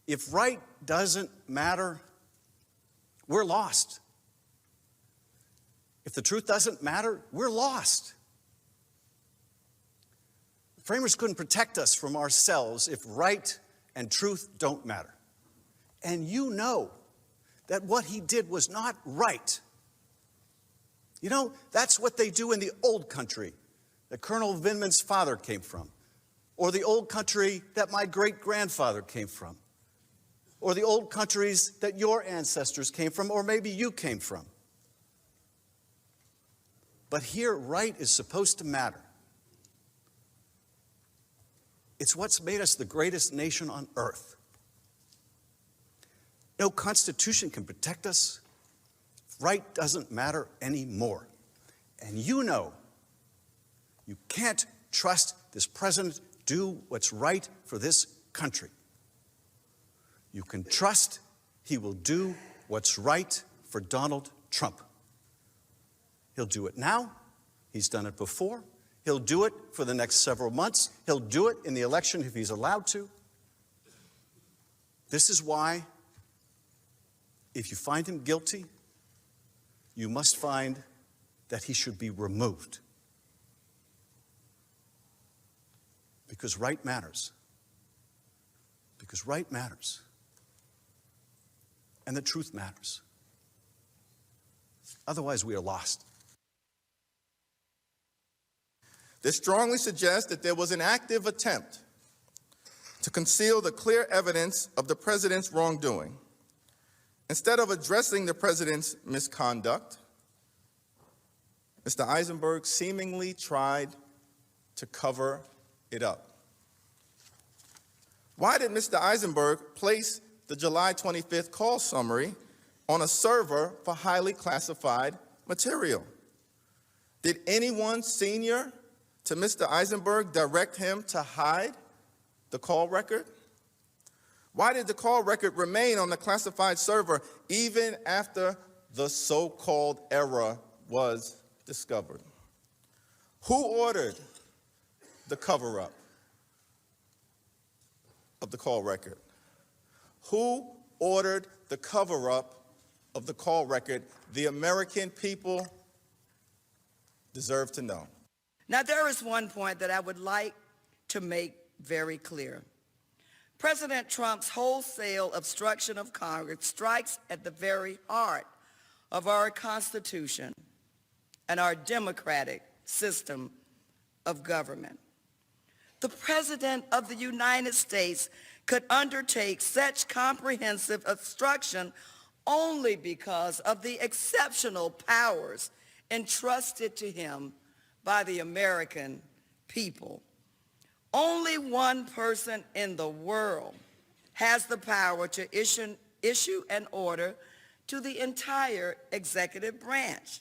If right doesn't matter, we're lost. If the truth doesn't matter, we're lost. The framers couldn't protect us from ourselves if right and truth don't matter. And you know that what he did was not right. You know, that's what they do in the old country that Colonel Vindman's father came from, or the old country that my great-grandfather came from, or the old countries that your ancestors came from, or maybe you came from. But here, right is supposed to matter. It's what's made us the greatest nation on earth. No Constitution can protect us. Right doesn't matter anymore. And you know you can't trust this president do what's right for this country. You can trust he will do what's right for Donald Trump. He'll do it now. He's done it before. He'll do it for the next several months. He'll do it in the election if he's allowed to. This is why, if you find him guilty, you must find that he should be removed. Because right matters. Because right matters. And the truth matters. Otherwise, we are lost. This strongly suggests that there was an active attempt to conceal the clear evidence of the president's wrongdoing. Instead of addressing the president's misconduct, Mr. Eisenberg seemingly tried to cover it up. Why did Mr. Eisenberg place the July 25th call summary on a server for highly classified material? Did anyone senior to Mr. Eisenberg direct him to hide the call record? Why did the call record remain on the classified server even after the so-called error was discovered? Who ordered the cover-up of the call record? Who ordered the cover-up of the call record? The American people deserve to know. Now, there is one point that I would like to make very clear. President Trump's wholesale obstruction of Congress strikes at the very heart of our Constitution and our democratic system of government. The President of the United States could undertake such comprehensive obstruction only because of the exceptional powers entrusted to him by the American people. Only one person in the world has the power to issue an order to the entire executive branch.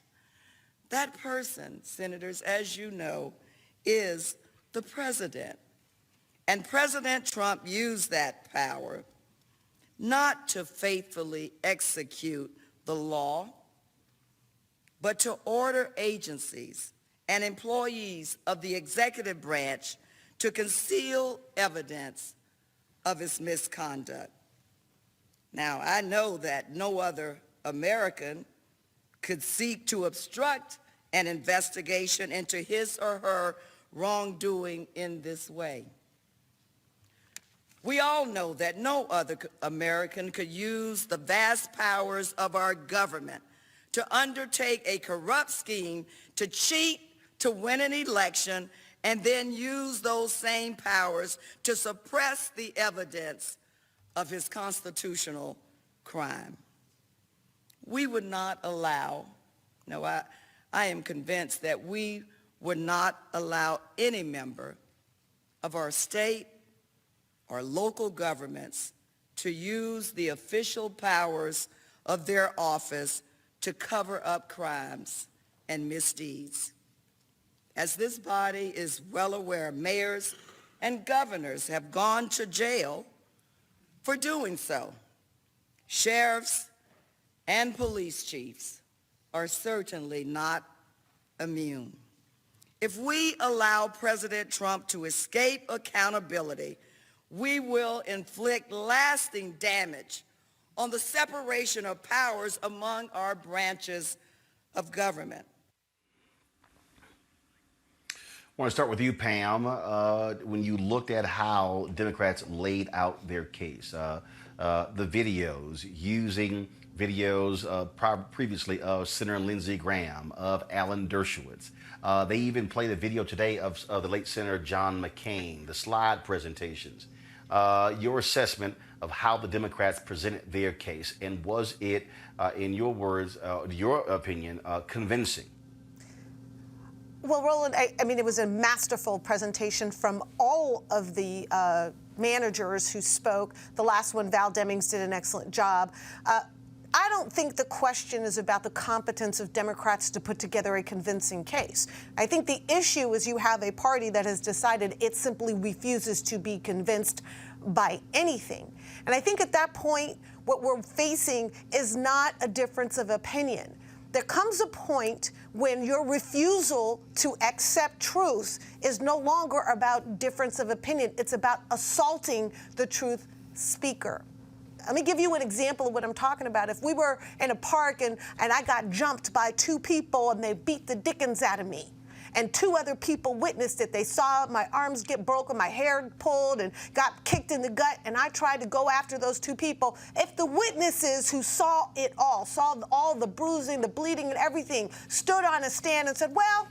That person, senators, as you know, is the president. And President Trump used that power not to faithfully execute the law, but to order agencies and employees of the executive branch to conceal evidence of his misconduct. Now, I know that no other American could seek to obstruct an investigation into his or her wrongdoing in this way. We all know that no other American could use the vast powers of our government to undertake a corrupt scheme to cheat, to win an election, and then use those same powers to suppress the evidence of his constitutional crime. We would not allow, no, I am convinced that we would not allow any member of our state or local governments to use the official powers of their office to cover up crimes and misdeeds. As this body is well aware, mayors and governors have gone to jail for doing so. Sheriffs and police chiefs are certainly not immune. If we allow President Trump to escape accountability, we will inflict lasting damage on the separation of powers among our branches of government. I want to start with you, Pam. When you looked at how Democrats laid out their case, the videos, using videos previously of Senator Lindsey Graham, of Alan Dershowitz. They even played a video today of the late Senator John McCain, the slide presentations. Your assessment of how the Democrats presented their case, and was it, in your words, your opinion, convincing? Well, Roland, I mean, it was a masterful presentation from all of the managers who spoke. The last one, Val Demings, did an excellent job. I don't think the question is about the competence of Democrats to put together a convincing case. I think the issue is you have a party that has decided it simply refuses to be convinced by anything. And I think at that point, what we're facing is not a difference of opinion. There comes a point when your refusal to accept truth is no longer about difference of opinion. It's about assaulting the truth speaker. Let me give you an example of what I'm talking about. If we were in a park and I got jumped by two people and they beat the dickens out of me, and two other people witnessed it, they saw my arms get broken, my hair pulled, and got kicked in the gut, and I tried to go after those two people. If the witnesses who saw it all, saw all the bruising, the bleeding, and everything, stood on a stand and said, well,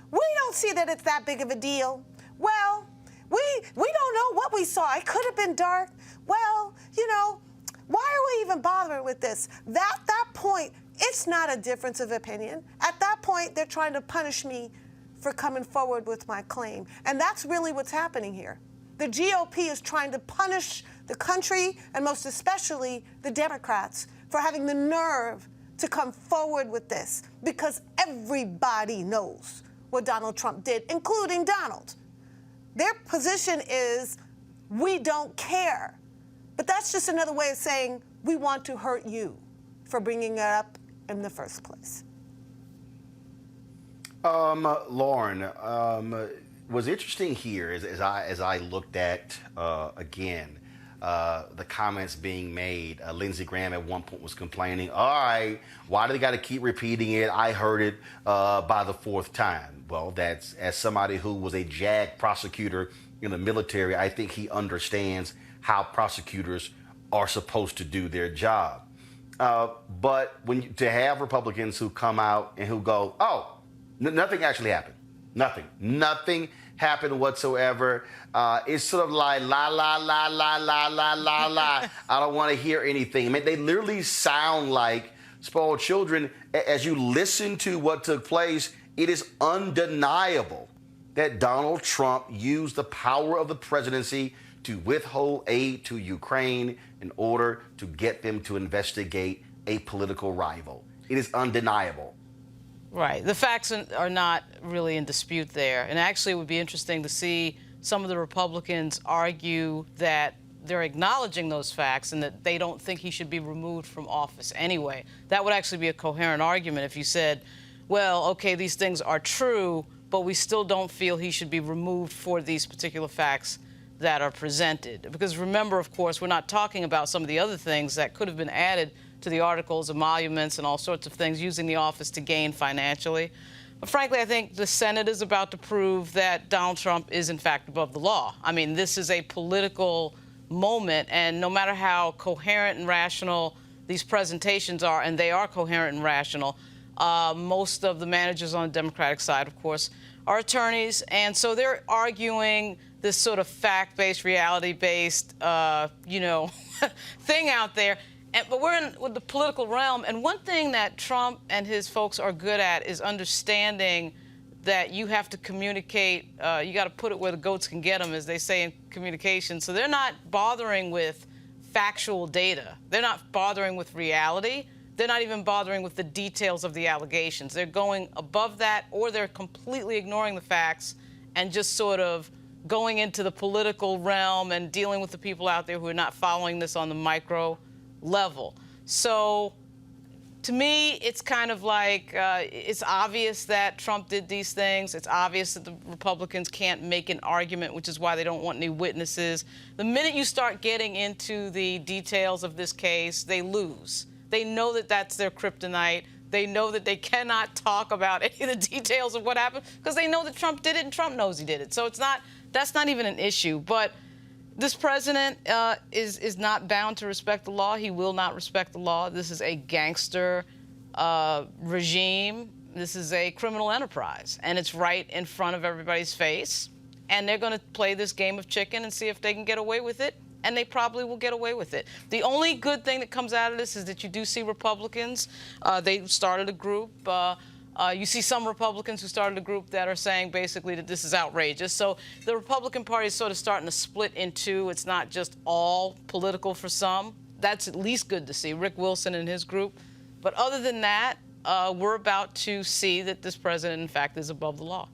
we don't see that it's that big of a deal. Well, we don't know what we saw. It could have been dark. Well, you know, why are we even bothering with this? At that point, it's not a difference of opinion. At that point, they're trying to punish me for coming forward with my claim. And that's really what's happening here. The GOP is trying to punish the country, and most especially the Democrats, for having the nerve to come forward with this, because everybody knows what Donald Trump did, including Donald. Their position is, we don't care. But that's just another way of saying, we want to hurt you for bringing it up in the first place. Lauren, was interesting here as I looked at again the comments being made. Lindsey Graham at one point was complaining, all right, why do they got to keep repeating it? I heard it by the fourth time. Well, that's, as somebody who was a JAG prosecutor in the military, I think he understands how prosecutors are supposed to do their job. But to have Republicans who come out and who go, oh, nothing actually happened. Nothing happened whatsoever. It's sort of like la, la, la, la, la, la, la, la. I don't want to hear anything. I mean, they literally sound like spoiled children. As you listen to what took place, it is undeniable that Donald Trump used the power of the presidency to withhold aid to Ukraine in order to get them to investigate a political rival. It is undeniable. Right. The facts are not really in dispute there. And actually, it would be interesting to see some of the Republicans argue that they're acknowledging those facts and that they don't think he should be removed from office anyway. That would actually be a coherent argument if you said, well, okay, these things are true, but we still don't feel he should be removed for these particular facts that are presented. Because remember, of course, we're not talking about some of the other things that could have been added to the articles, emoluments, and all sorts of things, using the office to gain financially. But frankly, I think the Senate is about to prove that Donald Trump is, in fact, above the law. I mean, this is a political moment, and no matter how coherent and rational these presentations are, and they are coherent and rational, most of the managers on the Democratic side, of course, are attorneys, and so they're arguing this sort of fact-based, reality-based, thing out there. But we're in with the political realm, and one thing that Trump and his folks are good at is understanding that you have to communicate, you got to put it where the goats can get them, as they say in communication. So they're not bothering with factual data. They're not bothering with reality. They're not even bothering with the details of the allegations. They're going above that, or they're completely ignoring the facts and just sort of going into the political realm and dealing with the people out there who are not following this on the micro level. So to me, it's kind of like it's obvious that Trump did these things. It's obvious that the Republicans can't make an argument, which is why they don't want any witnesses. The minute you start getting into the details of this case, they lose. They know that that's their kryptonite. They know that they cannot talk about any of the details of what happened because they know that Trump did it and Trump knows he did it. So that's not even an issue. But this president is not bound to respect the law. He will not respect the law. This is a gangster regime. This is a criminal enterprise. And it's right in front of everybody's face. And they're going to play this game of chicken and see if they can get away with it. And they probably will get away with it. The only good thing that comes out of this is that you do see Republicans. They started a group You see some Republicans who started a group that are saying basically that this is outrageous. So the Republican Party is sort of starting to split in two. It's not just all political for some. That's at least good to see. Rick Wilson and his group. But other than that, we're about to see that this president, in fact, is above the law.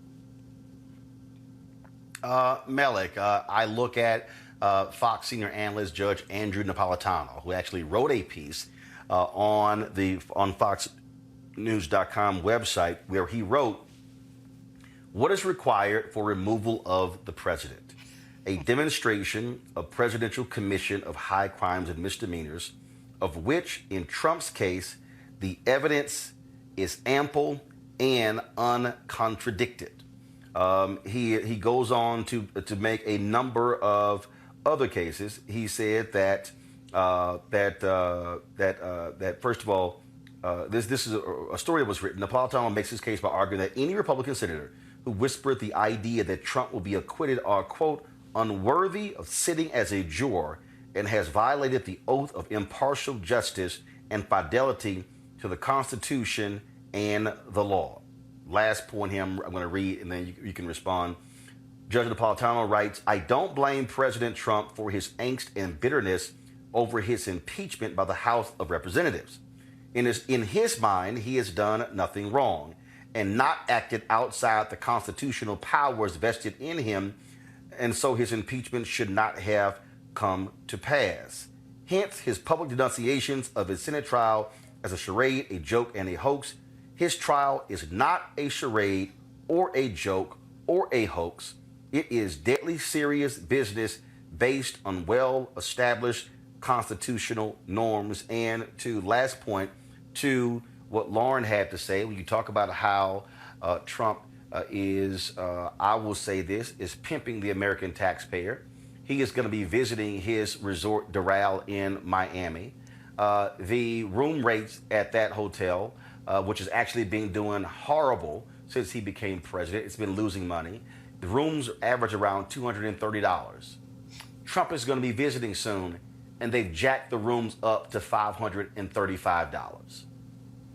Melik, I look at Fox senior analyst Judge Andrew Napolitano, who actually wrote a piece on FoxNews.com website where he wrote, "What is required for removal of the president? A demonstration of Presidential Commission of High Crimes and Misdemeanors, of which, in Trump's case, the evidence is ample and uncontradicted." He goes on to make a number of other cases. He said that first of all, this is a story that was written. Napolitano makes his case by arguing that any Republican senator who whispered the idea that Trump will be acquitted are, quote, unworthy of sitting as a juror and has violated the oath of impartial justice and fidelity to the Constitution and the law. Last point here I'm going to read, and then you can respond. Judge Napolitano writes, "I don't blame President Trump for his angst and bitterness over his impeachment by the House of Representatives. In his mind, he has done nothing wrong and not acted outside the constitutional powers vested in him, and so his impeachment should not have come to pass. Hence, his public denunciations of his Senate trial as a charade, a joke, and a hoax. His trial is not a charade or a joke or a hoax. It is deadly serious business based on well-established constitutional norms." And to last point, to what Lauren had to say, when you talk about how Trump is, I will say this, is pimping the American taxpayer. He is going to be visiting his resort Doral in Miami. The room rates at that hotel, which has actually been doing horrible since he became president, it's been losing money. The rooms average around $230. Trump is going to be visiting soon, and they've jacked the rooms up to $535.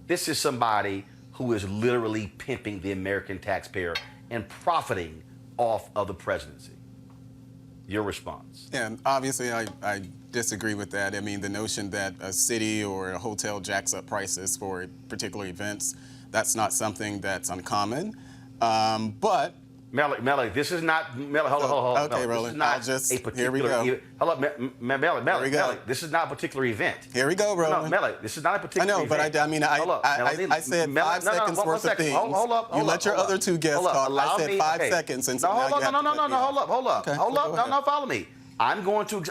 This is somebody who is literally pimping the American taxpayer and profiting off of the presidency. Your response? Yeah, obviously I disagree with that. I mean, the notion that a city or a hotel jacks up prices for particular events, that's not something that's uncommon. But Melik, this is not, Melik, hold on. Okay, Roland, I'll just, here we go. Hold up, Melik, this is not a particular event. Here we go, Roland. No, Melik, this is not a particular event. I know, but I said 5 seconds worth of things. Hold up. You let your other two guests talk. I said 5 seconds. And so hold up. No, follow me. I'm going to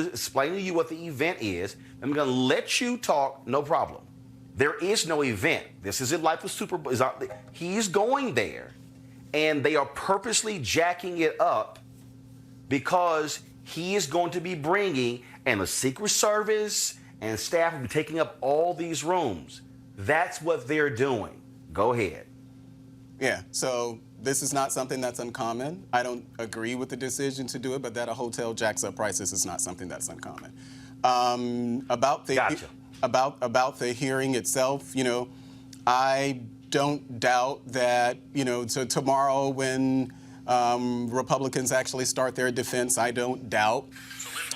explain to you what the event is. I'm going to let you talk, no problem. There is no event. This isn't like the Super Bowl. He's going there. And they are purposely jacking it up because he is going to be bringing, and the Secret Service and staff will be taking up all these rooms. That's what they're doing. Go ahead. Yeah, so this is not something that's uncommon. I don't agree with the decision to do it, but that a hotel jacks up prices is not something that's uncommon. About the hearing itself, I don't doubt that, so tomorrow when Republicans actually start their defense, I don't doubt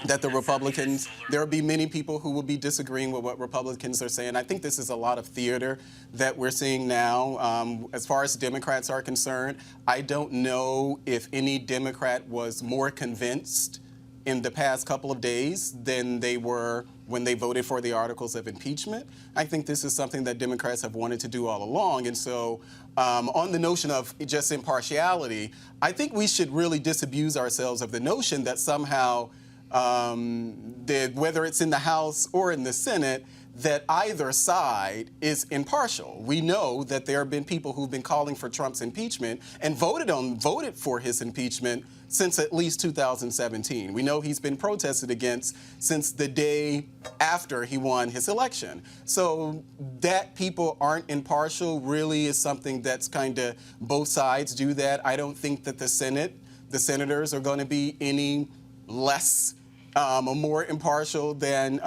that the Republicans, there will be many people who will be disagreeing with what Republicans are saying. I think this is a lot of theater that we're seeing now. As far as Democrats are concerned, I don't know if any Democrat was more convinced in the past couple of days than they were when they voted for the articles of impeachment. I think this is something that Democrats have wanted to do all along. And so on the notion of just impartiality, I think we should really disabuse ourselves of the notion that somehow, whether it's in the House or in the Senate, that either side is impartial. We know that there have been people who've been calling for Trump's impeachment and voted for his impeachment since at least 2017. We know he's been protested against since the day after he won his election. So that people aren't impartial really is something that's kind of both sides do that. I don't think that the senators are going to be any less more impartial than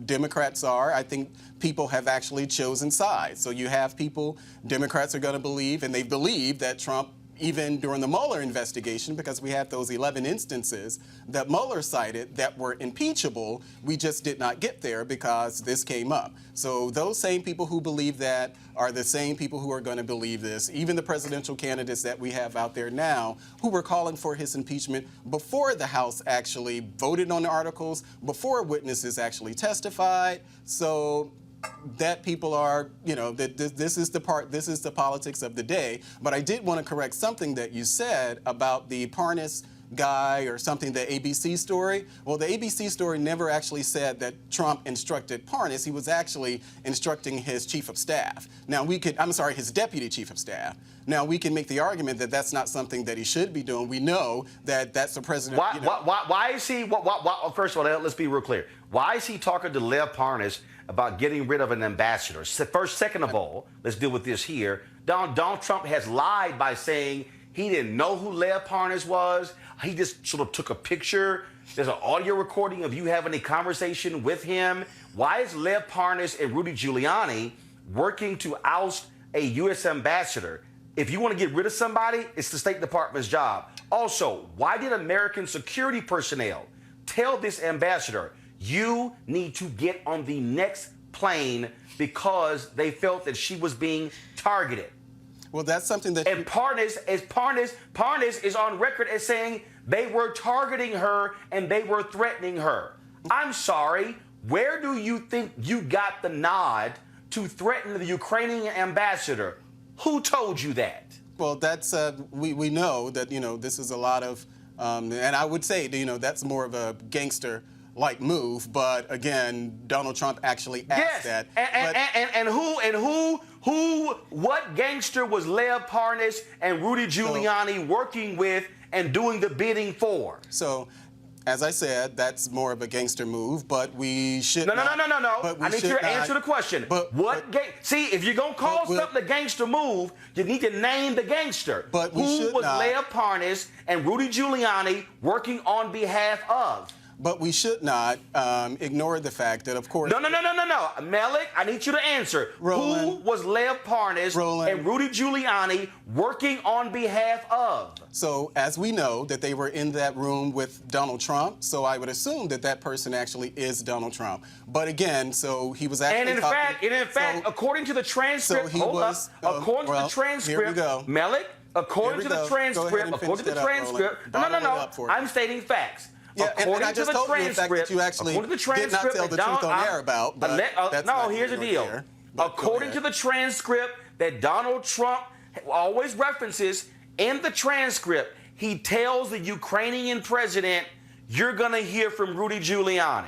Democrats are. I think people have actually chosen sides. So you have people, Democrats are going to believe, and they believe that Trump, even during the Mueller investigation, because we had those 11 instances that Mueller cited that were impeachable, we just did not get there because this came up. So those same people who believe that are the same people who are going to believe this. Even the presidential candidates that we have out there now who were calling for his impeachment before the House actually voted on the articles, before witnesses actually testified. So that people are, you know, that this is the politics of the day. But I did want to correct something that you said about the Parnas guy or something, the ABC story. Well, the ABC story never actually said that Trump instructed Parnas. He was actually instructing his chief of staff. Now his deputy chief of staff. Now we can make the argument that that's not something that he should be doing. We know that that's the president. Why is he? First of all, let's be real clear. Why is he talking to Lev Parnas about getting rid of an ambassador? Second of all, let's deal with this here. Donald Trump has lied by saying he didn't know who Lev Parnas was. He just sort of took a picture. There's an audio recording of you having a conversation with him. Why is Lev Parnas and Rudy Giuliani working to oust a U.S. ambassador? If you want to get rid of somebody, it's the State Department's job. Also, why did American security personnel tell this ambassador, you need to get on the next plane because they felt that she was being targeted? Well, that's something that... And Parnas is on record as saying they were targeting her and they were threatening her. I'm sorry, where do you think you got the nod to threaten the Ukrainian ambassador? Who told you that? Well, that's we know that, you know, this is a lot of, and I would say, you know, that's more of a gangster-like move. But again, Donald Trump actually asked that. What gangster was Lev Parnas and Rudy Giuliani working with and doing the bidding for? So, as I said, that's more of a gangster move, but we should No. I need you to answer the question. See, if you're going to call something a gangster move, you need to name the gangster. But who was Lev Parnas and Rudy Giuliani working on behalf of? But we should not ignore the fact that, of course... No. Malik, I need you to answer. Roland, who was Lev Parnas and Rudy Giuliani working on behalf of? So, as we know, that they were in that room with Donald Trump, so I would assume that that person actually is Donald Trump. But again, so he was actually And in fact, according to the transcript... according to the transcript... Here we go. Malik, according to the transcript... No. I'm stating facts. Yeah, and I just told you the fact that you actually did not tell the truth on air about, but here's the deal. According to the transcript that Donald Trump always references, in the transcript, he tells the Ukrainian president, you're going to hear from Rudy Giuliani.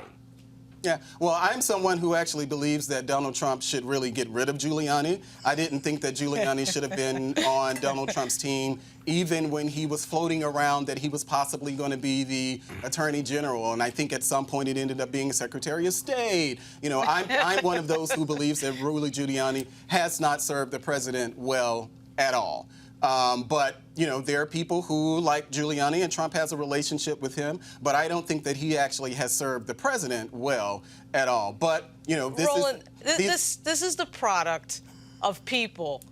Yeah, well, I'm someone who actually believes that Donald Trump should really get rid of Giuliani. I didn't think that Giuliani should have been on Donald Trump's team, even when he was floating around that he was possibly going to be the Attorney General. And I think at some point it ended up being Secretary of State. You know, I'm one of those who believes that Rudy Giuliani has not served the president well at all. But, you know, there are people who like Giuliani, and Trump has a relationship with him, but I don't think that he actually has served the president well at all. But, you know, Roland, this is the product of people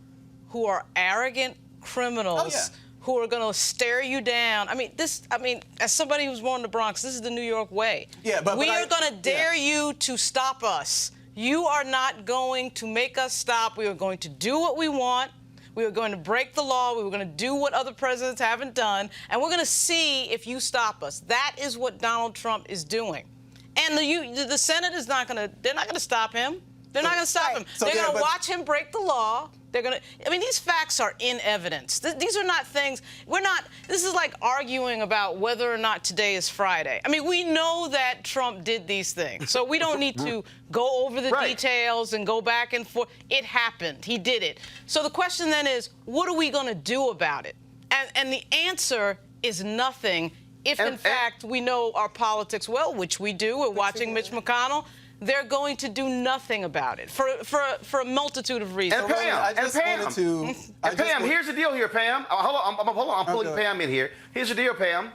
who are arrogant criminals who are going to stare you down. I mean, as somebody who's born in the Bronx, this is the New York way. Yeah, but we are going to dare you to stop us. You are not going to make us stop. We are going to do what we want. We were going to break the law. We were going to do what other presidents haven't done. And we're going to see if you stop us. That is what Donald Trump is doing. And the Senate is not going to, they're not going to stop him. They're not going to stop him. They're going to watch him break the law. They're going to, I mean, these facts are in evidence. These are not things, this is like arguing about whether or not today is Friday. I mean, we know that Trump did these things. So we don't need to go over the details and go back and forth. It happened. He did it. So the question then is, what are we going to do about it? And the answer is nothing if, in fact, we know our politics well, which we do. We're watching Mitch McConnell. They're going to do nothing about it for a multitude of reasons. And Pam, here's the deal here, Pam. Hold on, I'm pulling Pam in here. Here's the deal, Pam.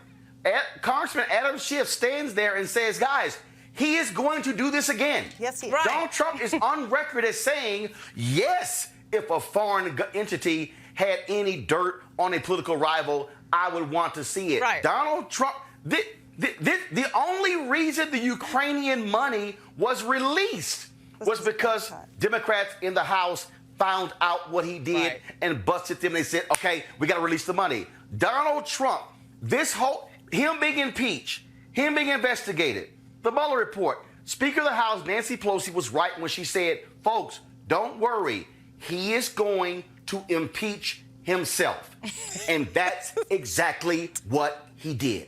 Congressman Adam Schiff stands there and says, guys, he is going to do this again. Yes, he is. Right. Donald Trump is on record as saying, yes, if a foreign entity had any dirt on a political rival, I would want to see it. Right. Donald Trump, the only reason the Ukrainian money was released was because Democrats in the House found out what he did and busted them. They said, okay, we got to release the money. Donald Trump, him being impeached, him being investigated, the Mueller report, Speaker of the House Nancy Pelosi was right when she said, folks, don't worry. He is going to impeach himself. And that's exactly what he did.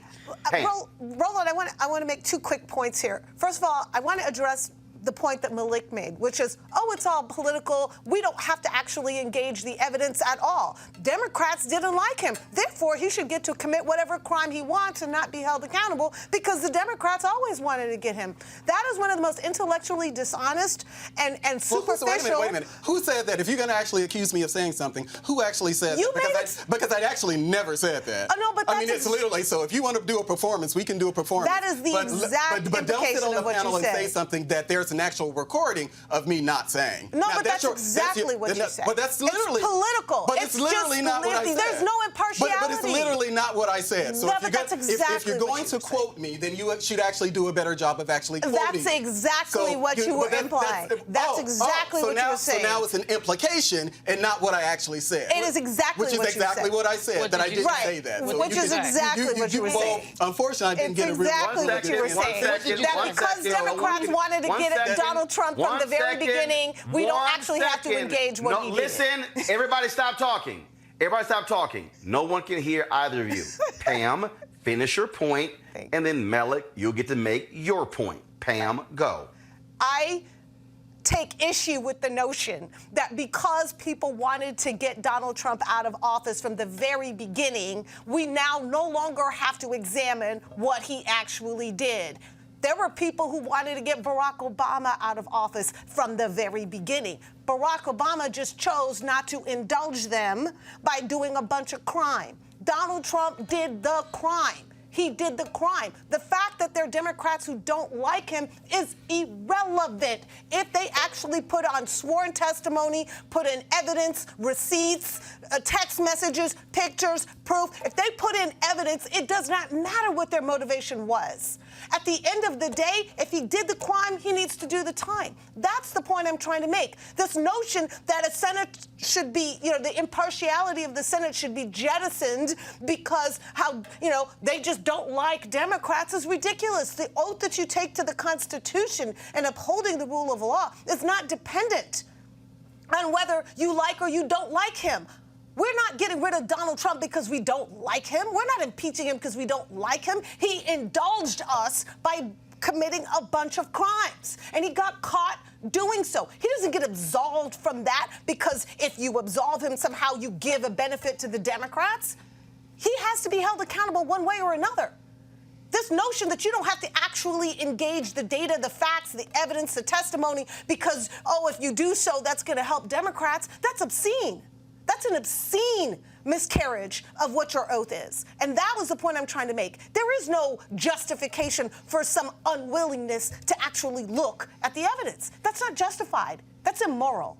Roland, I want to make 2 quick points here. First of all, I want to address the point that Malik made, which is, it's all political. We don't have to actually engage the evidence at all. Democrats didn't like him. Therefore, he should get to commit whatever crime he wants and not be held accountable because the Democrats always wanted to get him. That is one of the most intellectually dishonest and superficial. Wait a minute. Who said that? If you're going to actually accuse me of saying something, who actually said that? Because I actually never said that. No, but that's it's literally, so if you want to do a performance, we can do a performance. That is the exact But don't sit on the panel and say something that there's an actual recording of me not saying. No, but that's exactly what you said. But that's literally... It's political. But it's literally not what I said. There's no impartiality. But it's literally not what I said. So if you're going to quote me, then you should actually do a better job of actually quoting. That's exactly what you were implying. That's exactly what you were saying. So now it's an implication and not what I actually said. It is exactly what you said. Which is exactly what I said, that I didn't say that. Which is exactly what you were saying. Unfortunately, I didn't get a real... Exactly what you were saying. That because Democrats wanted to get at Donald Trump from the very beginning, we don't actually have to engage what he did. Listen, everybody stop talking. Everybody stop talking. No one can hear either of you. Pam, finish your point, and then Malik, you'll get to make your point. Pam, go. I take issue with the notion that because people wanted to get Donald Trump out of office from the very beginning, we now no longer have to examine what he actually did. There were people who wanted to get Barack Obama out of office from the very beginning. Barack Obama just chose not to indulge them by doing a bunch of crime. Donald Trump did the crime. He did the crime. The fact that there are Democrats who don't like him is irrelevant. If they actually put on sworn testimony, put in evidence, receipts, text messages, pictures, proof, if they put in evidence, it does not matter what their motivation was. At the end of the day, if he did the crime, he needs to do the time. That's the point I'm trying to make. This notion that a Senate should be, the impartiality of the Senate should be jettisoned because they just don't like Democrats is ridiculous. The oath that you take to the Constitution and upholding the rule of law is not dependent on whether you like or you don't like him. We're not getting rid of Donald Trump because we don't like him. We're not impeaching him because we don't like him. He indulged us by committing a bunch of crimes, and he got caught doing so. He doesn't get absolved from that because if you absolve him, somehow you give a benefit to the Democrats. He has to be held accountable one way or another. This notion that you don't have to actually engage the data, the facts, the evidence, the testimony, because, if you do so, that's going to help Democrats, that's obscene. That's an obscene miscarriage of what your oath is. And that was the point I'm trying to make. There is no justification for some unwillingness to actually look at the evidence. That's not justified. That's immoral.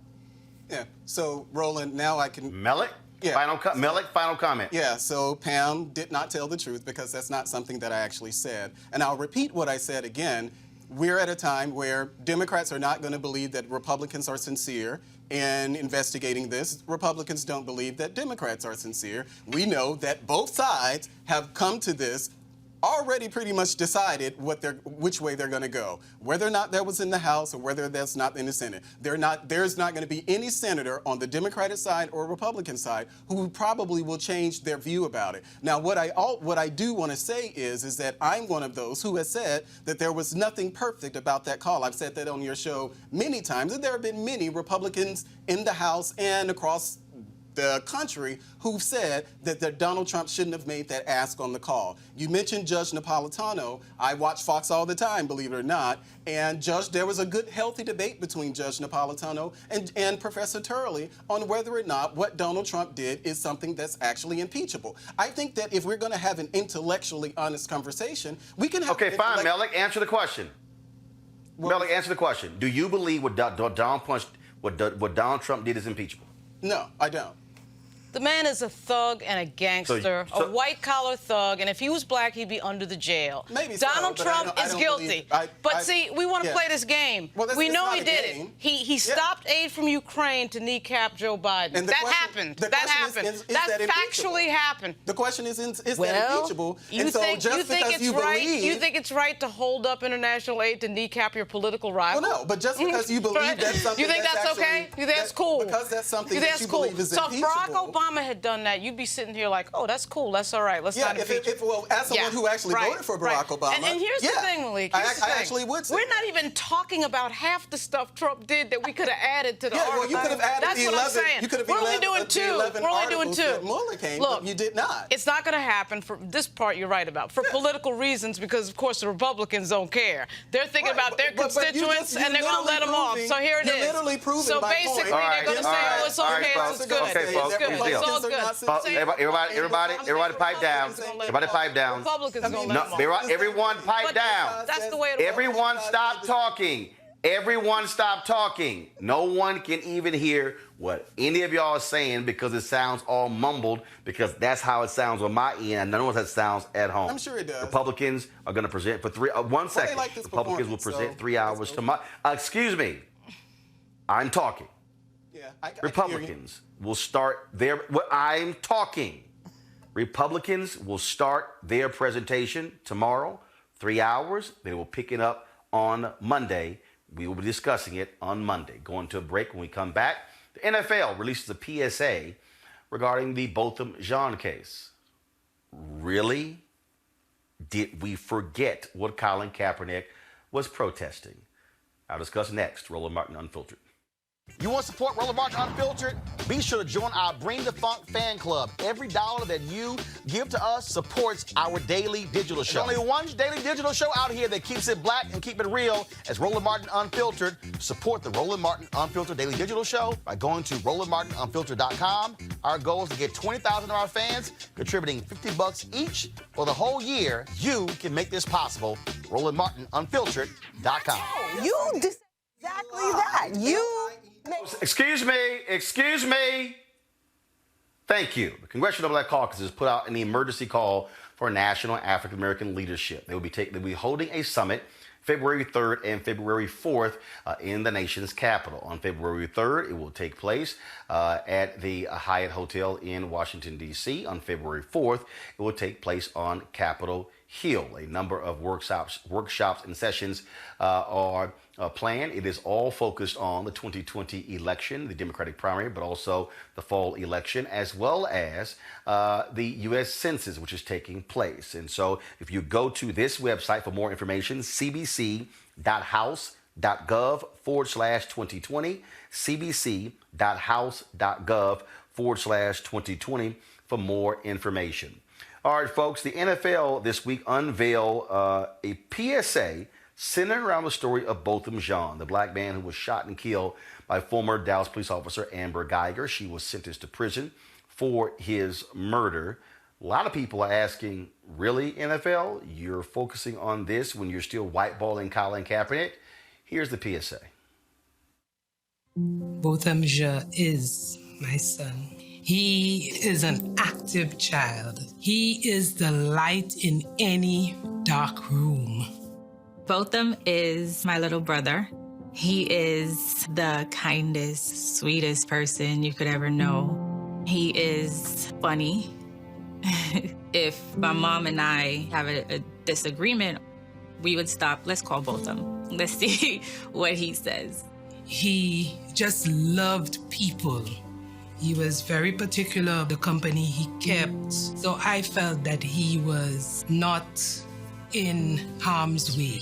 Yeah. So, Roland, now I can... Malik? Yeah. Malik, final comment. Yeah, so Pam did not tell the truth because that's not something that I actually said. And I'll repeat what I said again. We're at a time where Democrats are not going to believe that Republicans are sincere in investigating this. Republicans don't believe that Democrats are sincere. We know that both sides have come to this already pretty much decided which way they're going to go. Whether or not that was in the House or whether that's not in the Senate. There's not going to be any senator on the Democratic side or Republican side who probably will change their view about it. Now, what I do want to say is that I'm one of those who has said that there was nothing perfect about that call. I've said that on your show many times, and there have been many Republicans in the House and across the country who've said that Donald Trump shouldn't have made that ask on the call. You mentioned Judge Napolitano. I watch Fox all the time, believe it or not, and there was a good, healthy debate between Judge Napolitano and Professor Turley on whether or not what Donald Trump did is something that's actually impeachable. I think that if we're going to have an intellectually honest conversation, we can have... Okay, fine, Melik, answer the question. Melik, answer the question. Do you believe what Donald Trump did is impeachable? No, I don't. The man is a thug and a gangster, a white-collar thug, and if he was black, he'd be under the jail. Maybe Donald so, Trump is guilty. See, we want to play this game. Well, we know he did it. He stopped aid from Ukraine to kneecap Joe Biden. And that happened. That happened. That factually happened. The question is that impeachable? You think it's right to hold up international aid to kneecap your political rival? Well, no, but just because you believe that's something you think that's okay? You think that's cool? Because that's something that you believe is impeachable. So if Barack Obama had done that, you'd be sitting here like, oh, that's cool, that's all right, let's not impeach him. Well, as someone who actually voted for Barack Obama. And here's the thing, Malik. I actually would say we're not even talking about half the stuff Trump did that we could have added to the article. Well, you could have added that's the 11. What I'm saying. You could have We're only doing two. We're only doing two. That Mueller came, Look, but you did not. It's not going to happen for this part you're right about. For political reasons, because, of course, the Republicans don't care. They're thinking about their constituents, and they're going to let them off. So here it is. You're literally proving so basically, they're going to say, oh, it's okay, it's good. Okay, folks, It's all good. Everybody pipe down. Everybody pipe down. Republicans going to let them off. Everyone pipe down. That's the way it works. Everyone stop talking. Everyone stop talking. No one can even hear what any of y'all are saying because it sounds all mumbled, because that's how it sounds on my end. And none of us sounds at home. I'm sure it does. Republicans are going to present for 1 second. Republicans will present 3 hours tomorrow. Excuse me. I'm talking. Yeah, Republicans will start their... I'm talking. Republicans will start their presentation tomorrow, 3 hours. They will pick it up on Monday. We will be discussing it on Monday. Going to a break. When we come back, the NFL releases a PSA regarding the Botham Jean case. Really? Did we forget what Colin Kaepernick was protesting? I'll discuss next. Roland Martin Unfiltered. You want to support Roland Martin Unfiltered? Be sure to join our Bring the Funk fan club. Every dollar that you give to us supports our daily digital show. There's only one daily digital show out here that keeps it black and keep it real as Roland Martin Unfiltered. Support the Roland Martin Unfiltered daily digital show by going to RolandMartinUnfiltered.com. Our goal is to get 20,000 of our fans contributing $50 each for the whole year. You can make this possible. RolandMartinUnfiltered.com. You did exactly that. Excuse me. Thank you. The Congressional Black Caucus has put out an emergency call for national African American leadership. They'll be holding a summit February 3rd and February 4th in the nation's capital. On February 3rd, it will take place at the Hyatt Hotel in Washington, D.C. On February 4th, it will take place on Capitol Hill. A number of workshops and sessions are planned. It is all focused on the 2020 election, the Democratic primary, but also the fall election, as well as the U.S. Census, which is taking place. And so if you go to this website for more information, cbc.house.gov/2020, cbc.house.gov/2020 for more information. All right, folks, the NFL this week unveiled a PSA centered around the story of Botham Jean, the black man who was shot and killed by former Dallas police officer Amber Geiger. She was sentenced to prison for his murder. A lot of people are asking, really, NFL? You're focusing on this when you're still whiteballing Colin Kaepernick? Here's the PSA. Botham Jean is my son. He is an active child. He is the light in any dark room. Botham is my little brother. He is the kindest, sweetest person you could ever know. He is funny. If my mom and I have a disagreement, we would stop. Let's call Botham. Let's see what he says. He just loved people. He was very particular of the company he kept. So I felt that he was not in harm's way.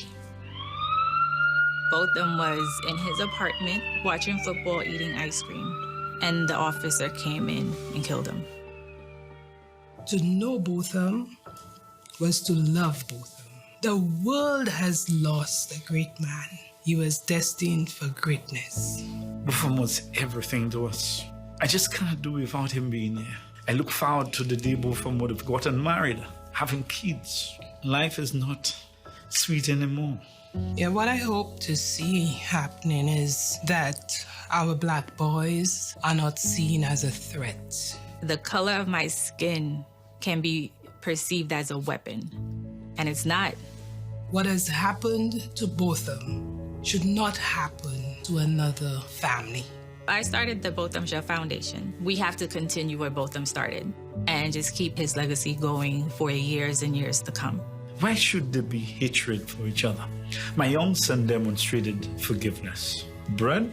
Botham was in his apartment watching football, eating ice cream. and the officer came in and killed him. To know Botham was to love Botham. The world has lost a great man. He was destined for greatness. Botham was everything to us. I just can't do without him being here. I look forward to the day Botham would have gotten married, having kids. Life is not sweet anymore. Yeah, what I hope to see happening is that our black boys are not seen as a threat. The color of my skin can be perceived as a weapon, and it's not. What has happened to Botham should not happen to another family. I started the Botham Jean Foundation. We have to continue where Botham started and just keep his legacy going for years and years to come. Why should there be hatred for each other? My young son demonstrated forgiveness. Brad,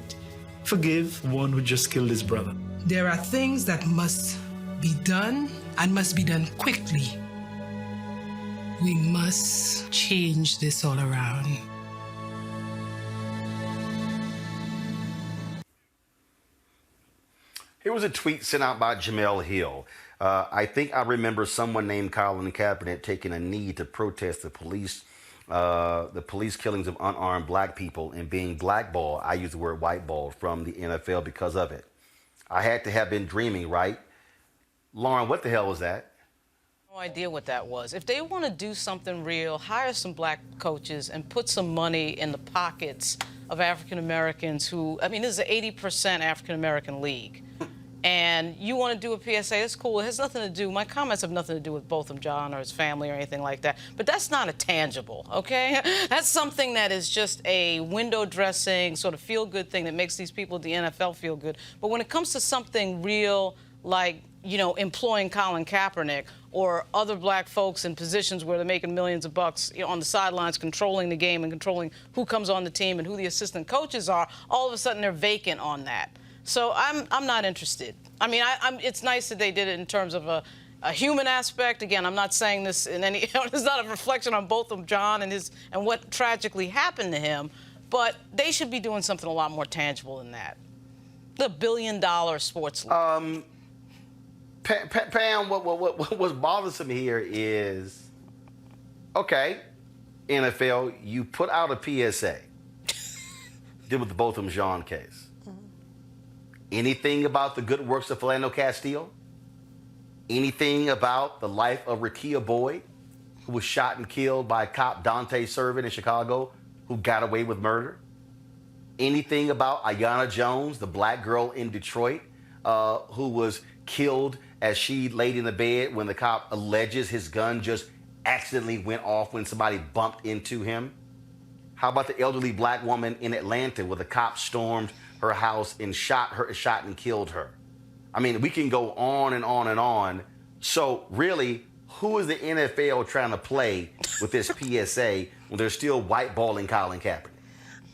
forgive one who just killed his brother. There are things that must be done and must be done quickly. We must change this all around. Here was a tweet sent out by Jamel Hill. I think I remember someone named Colin Kaepernick taking a knee to protest the police killings of unarmed black people and being blackballed. I use the word whiteballed from the NFL because of it. I had to have been dreaming, right? Lauren, what the hell was that? No idea what that was. If they want to do something real, hire some black coaches and put some money in the pockets of African Americans who, I mean, this is an 80% African American league. And you want to do a PSA, it's cool. It has nothing to do, my comments have nothing to do with Botham Jean or his family or anything like that. But that's not a tangible, okay? That's something that is just a window dressing, sort of feel-good thing that makes these people at the NFL feel good. But when it comes to something real, like, you know, employing Colin Kaepernick or other black folks in positions where they're making millions of bucks, you know, on the sidelines, controlling the game and controlling who comes on the team and who the assistant coaches are, all of a sudden they're vacant on that. So I'm not interested. I mean, it's nice that they did it in terms of a human aspect. Again, I'm not saying this in any, it's not a reflection on Botham Jean and what tragically happened to him, but they should be doing something a lot more tangible than that. The $1 billion sports league. Pam, what's bothersome here is, okay, NFL, you put out a PSA, deal with the Botham Jean case. Anything about the good works of Philando Castile? Anything about the life of Rekia Boyd, who was shot and killed by cop Dante Servin in Chicago, who got away with murder? Anything about Ayanna Jones, the black girl in Detroit, who was killed as she laid in the bed when the cop alleges his gun just accidentally went off when somebody bumped into him? How about the elderly black woman in Atlanta where the cop stormed her house and shot and killed her? I mean, we can go on and on and on. So really, who is the NFL trying to play with this PSA when they're still whiteballing Colin Kaepernick?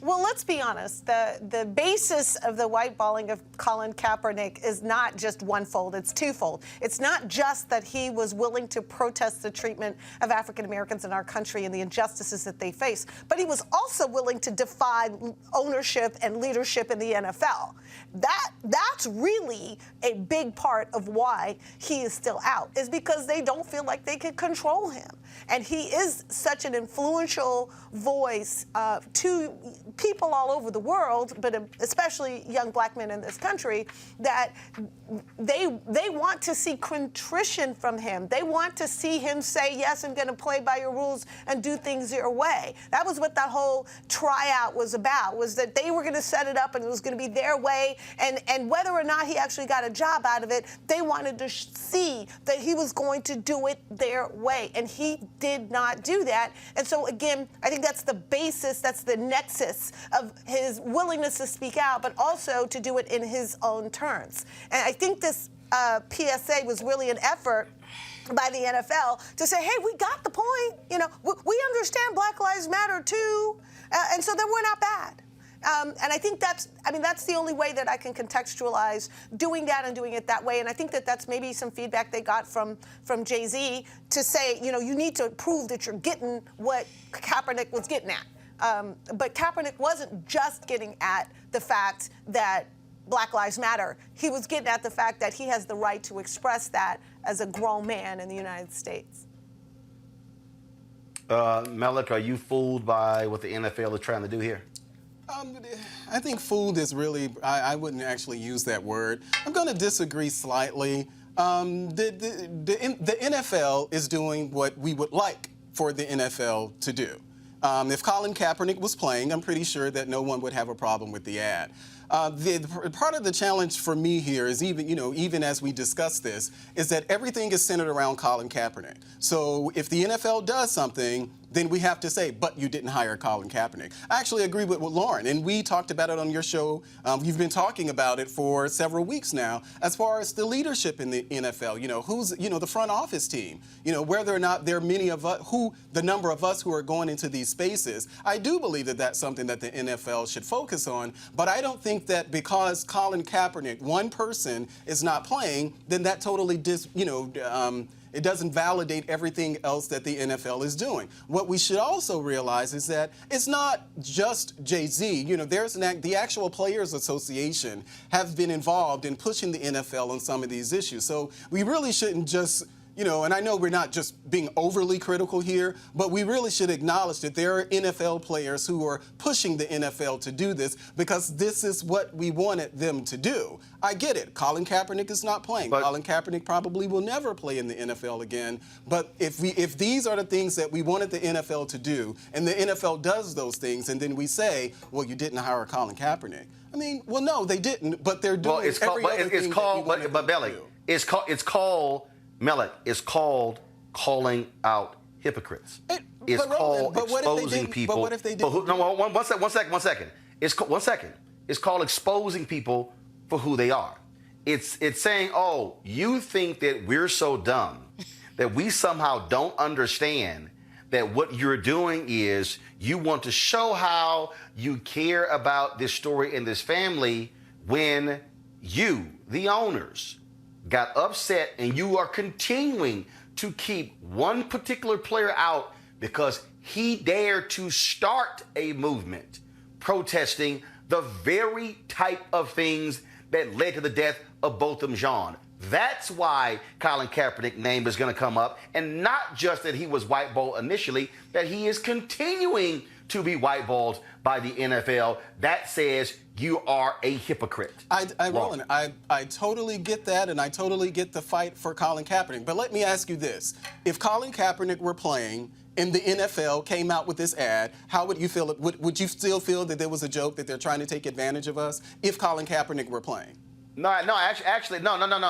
Well, let's be honest. The basis of the whiteballing of Colin Kaepernick is not just one-fold, it's twofold. It's not just that he was willing to protest the treatment of African Americans in our country and the injustices that they face, but he was also willing to defy ownership and leadership in the NFL. That's really a big part of why he is still out, is because they don't feel like they can control him. And he is such an influential voice to people all over the world, but especially young black men in this country, that they want to see contrition from him. They want to see him say, yes, I'm going to play by your rules and do things your way. That was what that whole tryout was about, was that they were going to set it up and it was going to be their way. And whether or not he actually got a job out of it, they wanted to see that he was going to do it their way. And he did not do that. And so, again, I think that's the basis, that's the nexus of his willingness to speak out, but also to do it in his own terms. And I think this PSA was really an effort by the NFL to say, hey, we got the point. You know, we understand Black Lives Matter too, and so then we're not bad. And I think that's the only way that I can contextualize doing that and doing it that way. And I think that that's maybe some feedback they got from Jay-Z to say, you know, you need to prove that you're getting what Kaepernick was getting at. But Kaepernick wasn't just getting at the fact that Black Lives Matter. He was getting at the fact that he has the right to express that as a grown man in the United States. Malik, are you fooled by what the NFL is trying to do here? I think fooled is really, I wouldn't actually use that word. I'm going to disagree slightly. The NFL is doing what we would like for the NFL to do. If Colin Kaepernick was playing, I'm pretty sure that no one would have a problem with the ad. Part of the challenge for me here is even as we discuss this, is that everything is centered around Colin Kaepernick. So if the NFL does something, then we have to say, but you didn't hire Colin Kaepernick. I actually agree with Lauren, and we talked about it on your show. You've been talking about it for several weeks now, as far as the leadership in the NFL. Who's, the front office team, whether or not there are many of us, the number of us who are going into these spaces. I do believe that that's something that the NFL should focus on, but I don't think that because Colin Kaepernick, one person, is not playing, then that totally it doesn't validate everything else that the NFL is doing. What we should also realize is that it's not just Jay-Z. There's the actual Players Association have been involved in pushing the NFL on some of these issues. So we really shouldn't just, and I know we're not just being overly critical here, but we really should acknowledge that there are NFL players who are pushing the NFL to do this because this is what we wanted them to do. I get it. Colin Kaepernick is not playing. Colin Kaepernick probably will never play in the NFL again. But if these are the things that we wanted the NFL to do, and the NFL does those things, and then we say, well, you didn't hire Colin Kaepernick. I mean, well, no, they didn't, but they're doing it's called calling out hypocrites. It's called exposing people. But what if they did? One second. It's called exposing people for who they are. It's saying, oh, you think that we're so dumb that we somehow don't understand that what you're doing is you want to show how you care about this story and this family when you, the owners, got upset and you are continuing to keep one particular player out because he dared to start a movement protesting the very type of things that led to the death of Botham Jean. That's why Colin Kaepernick's name is going to come up, and not just that he was whiteballed initially, that he is continuing to be whiteballed by the NFL. That says you are a hypocrite. Roland, I totally get that, and I totally get the fight for Colin Kaepernick. But let me ask you this. If Colin Kaepernick were playing and the NFL came out with this ad, how would you feel? Would you still feel that there was a joke, that they're trying to take advantage of us, if Colin Kaepernick were playing? No,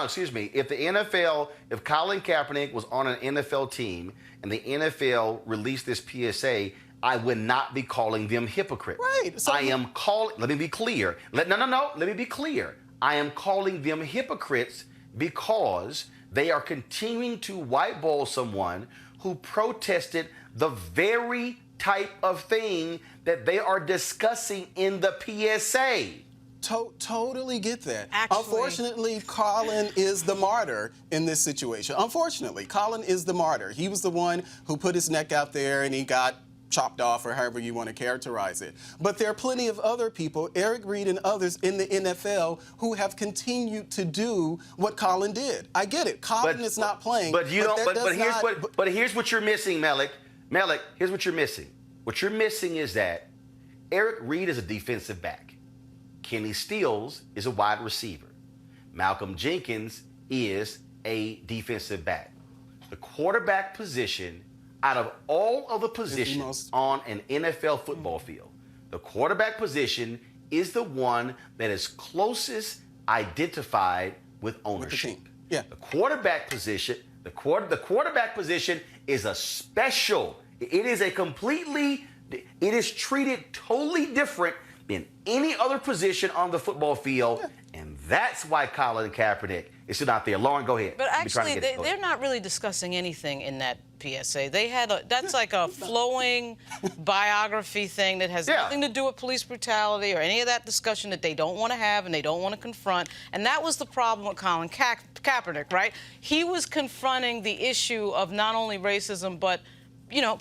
excuse me. If Colin Kaepernick was on an NFL team and the NFL released this PSA, I would not be calling them hypocrites. Right. So let me be clear. Let me be clear. I am calling them hypocrites because they are continuing to whiteball someone who protested the very type of thing that they are discussing in the PSA. Totally get that. Actually, unfortunately, Colin is the martyr in this situation. Unfortunately, Colin is the martyr. He was the one who put his neck out there and he got chopped off, or however you want to characterize it. But there are plenty of other people, Eric Reed and others in the NFL, who have continued to do what Colin did. I get it. Colin is not playing. But here's what you're missing, Malik. Malik, here's what you're missing. What you're missing is that Eric Reed is a defensive back. Kenny Stills is a wide receiver. Malcolm Jenkins is a defensive back. The quarterback position, out of all of the positions on an NFL football field, the quarterback position is the one that is closest identified with ownership. Yeah. The quarterback position, the quarterback position is a special. It is treated totally different than any other position on the football field, and that's why Colin Kaepernick is still out there. Lauren, go ahead. But actually, they're not really discussing anything in that PSA. They had that's like a flowing biography thing that has nothing to do with police brutality or any of that discussion that they don't want to have and they don't want to confront. And that was the problem with Colin Kaepernick, right? He was confronting the issue of not only racism, but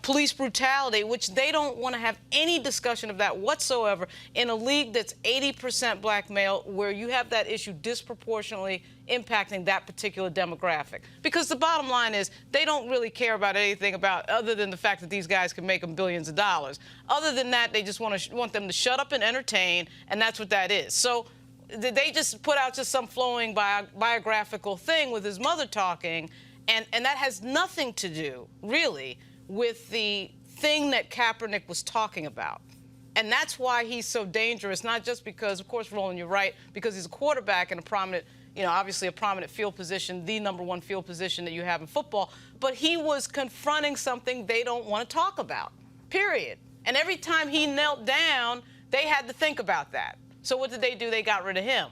police brutality, which they don't want to have any discussion of that whatsoever in a league that's 80% black male, where you have that issue disproportionately impacting that particular demographic. Because the bottom line is they don't really care about anything other than the fact that these guys can make them billions of dollars. Other than that, they just want them to shut up and entertain, and that's what that is. So they just put out just some flowing biographical thing with his mother talking, and that has nothing to do, really, with the thing that Kaepernick was talking about. And that's why he's so dangerous, not just because, of course, Roland, you're right, because he's a quarterback in a prominent, obviously a prominent field position, the #1 field position that you have in football, but he was confronting something they don't want to talk about, period. And every time he knelt down, they had to think about that. So what did they do? They got rid of him.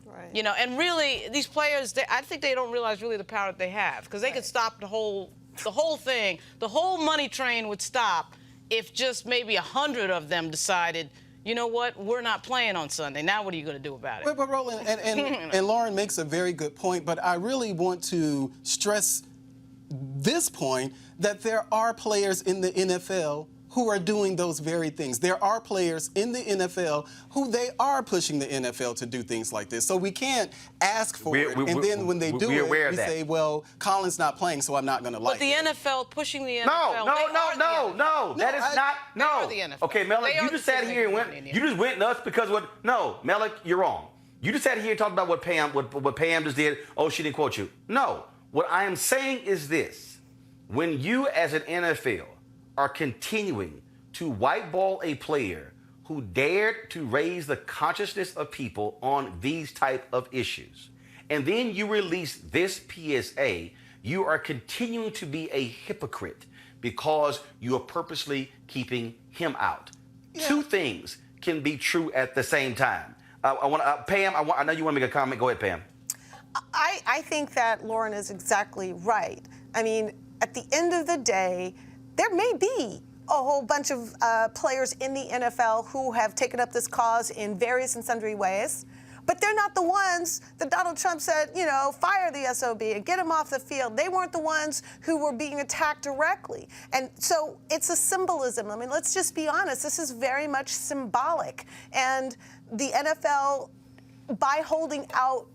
Right. And really, these players, I think they don't realize really the power that they have, because they could stop the whole thing. The whole money train would stop if just maybe 100 of them decided, you know what, we're not playing on Sunday. Now what are you going to do about it? But Roland, and Lauren makes a very good point, but I really want to stress this point, that there are players in the NFL who are doing those very things. There are players in the NFL who they are pushing the NFL to do things like this. So we can't ask for it, and then when they do it, we say, well, Colin's not playing, so I'm not going to like it. But the NFL pushing the NFL. No. That is not. No. The NFL. Okay, Malik, you just sat here and you just went nuts because what? No, Malik, you're wrong. You just sat here and talked about what Pam just did. Oh, she didn't quote you. No. What I am saying is this: when you, as an NFL, are continuing to whiteball a player who dared to raise the consciousness of people on these type of issues, and then you release this PSA, you are continuing to be a hypocrite because you are purposely keeping him out. Yeah. Two things can be true at the same time. Pam, I know you want to make a comment. Go ahead, Pam. I think that Lauren is exactly right. I mean, at the end of the day, there may be a whole bunch of players in the NFL who have taken up this cause in various and sundry ways, but they're not the ones that Donald Trump said, fire the SOB and get him off the field. They weren't the ones who were being attacked directly. And so it's a symbolism. I mean, let's just be honest. This is very much symbolic. And the NFL, by holding out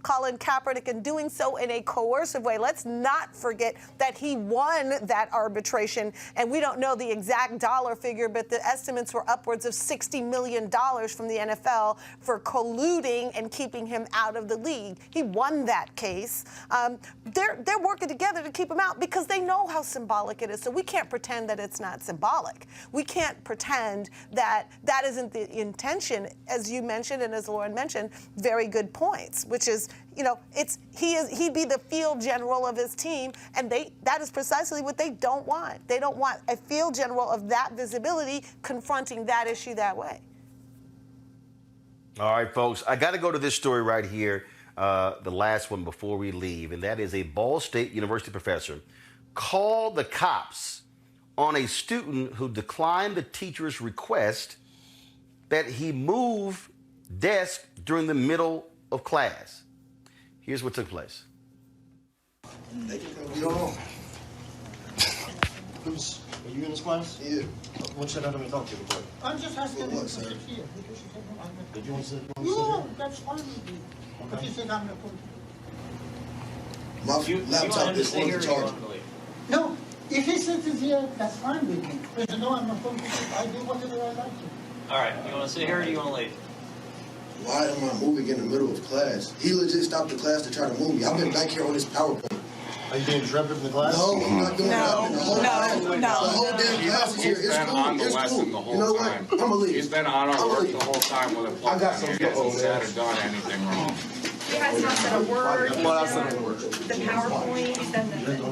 Colin Kaepernick and doing so in a coercive way, let's not forget that he won that arbitration, and we don't know the exact dollar figure, but the estimates were upwards of $60 million from the NFL for colluding and keeping him out of the league. He won that case. They're working together to keep him out because they know how symbolic it is. So we can't pretend that it's not symbolic. We can't pretend that that isn't the intention, as you mentioned and as Lauren mentioned. Very good points, which is, he'd be the field general of his team, and that is precisely what they don't want. They don't want a field general of that visibility confronting that issue that way. All right, folks, I got to go to this story right here, the last one before we leave, and that is a Ball State University professor called the cops on a student who declined the teacher's request that he move desk during the middle of class. Here's what took place. Yo. Who's, are you in this class? Yeah. What should I let me talk to you about? I'm just asking him to sit here. Did you want to sit? No, that's fine with me. Okay. If you think I'm not going to. My laptop is on the charger. No, if he sits here, that's fine with me. Because no, I'm not going to sit. I do whatever I like to. All right, you want to sit here or do you want to leave? Why am I moving in the middle of class? He legit stopped the class to try to move me. I've been back here on this PowerPoint. Are you being disruptive in the class? No, I'm not doing that. The whole damn class is here. It's cool. It's cool. You know what? I'm going to leave. He's been on our work the whole time with a plug. I got some stuff over there. He hasn't done anything wrong. He has not said a word. The PowerPoint, he said nothing.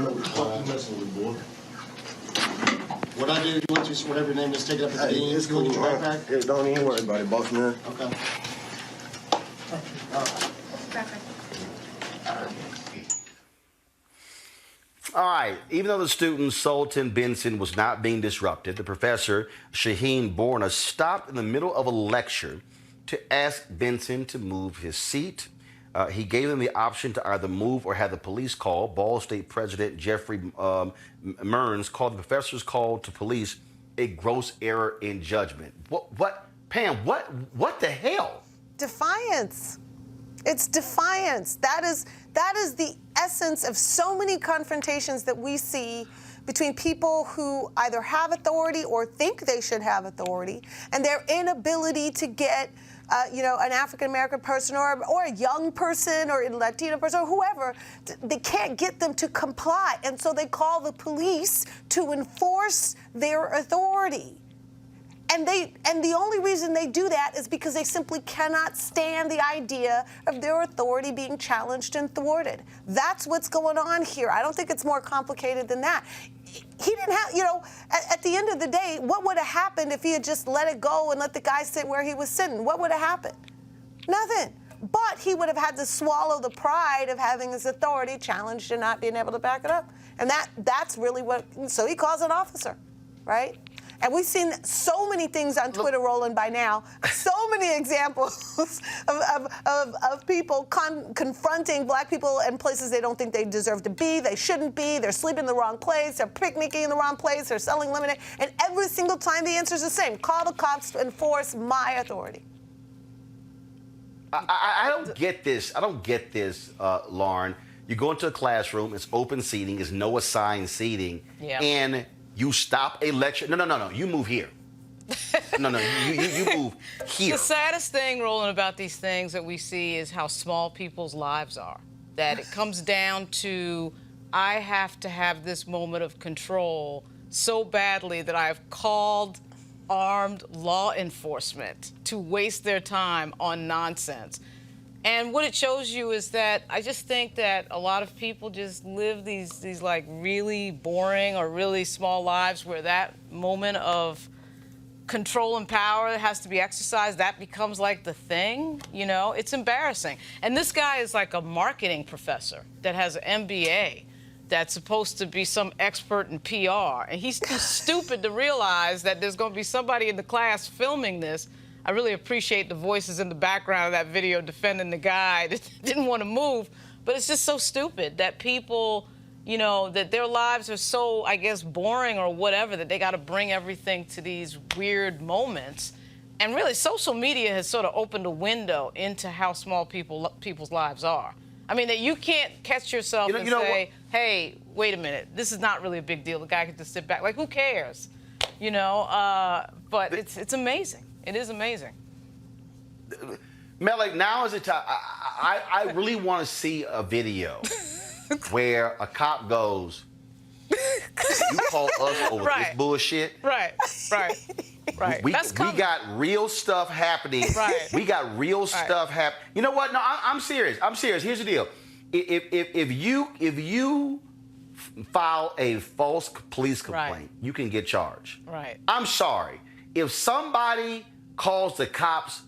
What I do, you want to, whatever your name is, take it up to the dean. It's cool, man. Don't even worry about it, boss man. Okay. All right. Even though the student, Sultan Benson, was not being disrupted, the professor, Shaheen Borna, stopped in the middle of a lecture to ask Benson to move his seat. He gave them the option to either move or have the police call. Ball State President Jeffrey Mearns called the professor's call to police a gross error in judgment. What, Pam? What the hell? Defiance. It's defiance. That is the essence of so many confrontations that we see between people who either have authority or think they should have authority, and their inability to get an African-American person or a young person or a Latino person or whoever, they can't get them to comply. And so they call the police to enforce their authority. And the only reason they do that is because they simply cannot stand the idea of their authority being challenged and thwarted. That's what's going on here. I don't think it's more complicated than that. He didn't have, at the end of the day, what would have happened if he had just let it go and let the guy sit where he was sitting? What would have happened? Nothing. But he would have had to swallow the pride of having his authority challenged and not being able to back it up. And that's really so he calls an officer, right? And we've seen so many things on Twitter, Roland, by now. So many examples of people confronting black people in places they don't think they deserve to be, they shouldn't be, they're sleeping in the wrong place, they're picnicking in the wrong place, they're selling lemonade. And every single time the answer is the same. Call the cops to enforce my authority. I don't get this. Lauren. You go into a classroom, it's open seating, it's no assigned seating, and you stop a lecture. No. You move here. No. You move here. The saddest thing, Roland, about these things that we see is how small people's lives are. That it comes down to, I have to have this moment of control so badly that I've called armed law enforcement to waste their time on nonsense. And what it shows you is that I just think that a lot of people just live these like really boring or really small lives where that moment of control and power that has to be exercised, that becomes like the thing, It's embarrassing. And this guy is like a marketing professor that has an MBA that's supposed to be some expert in PR. And he's too stupid to realize that there's going to be somebody in the class filming this. I really appreciate the voices in the background of that video defending the guy that didn't want to move. But it's just so stupid that people, that their lives are so, I guess, boring or whatever, that they got to bring everything to these weird moments. And really, social media has sort of opened a window into how small people's lives are. I mean, that you can't catch yourself and say, hey, wait a minit, this is not really a big deal. The guy can just sit back. Like, who cares? But it's amazing. It is amazing. Mel, now is the time. I really want to see a video where a cop goes, you call us over this bullshit? Right. We got real stuff happening. Right. We got real stuff happening. You know what? No, I'm serious. Here's the deal. If you file a false police complaint, you can get charged. Right. I'm sorry. If somebody calls the cops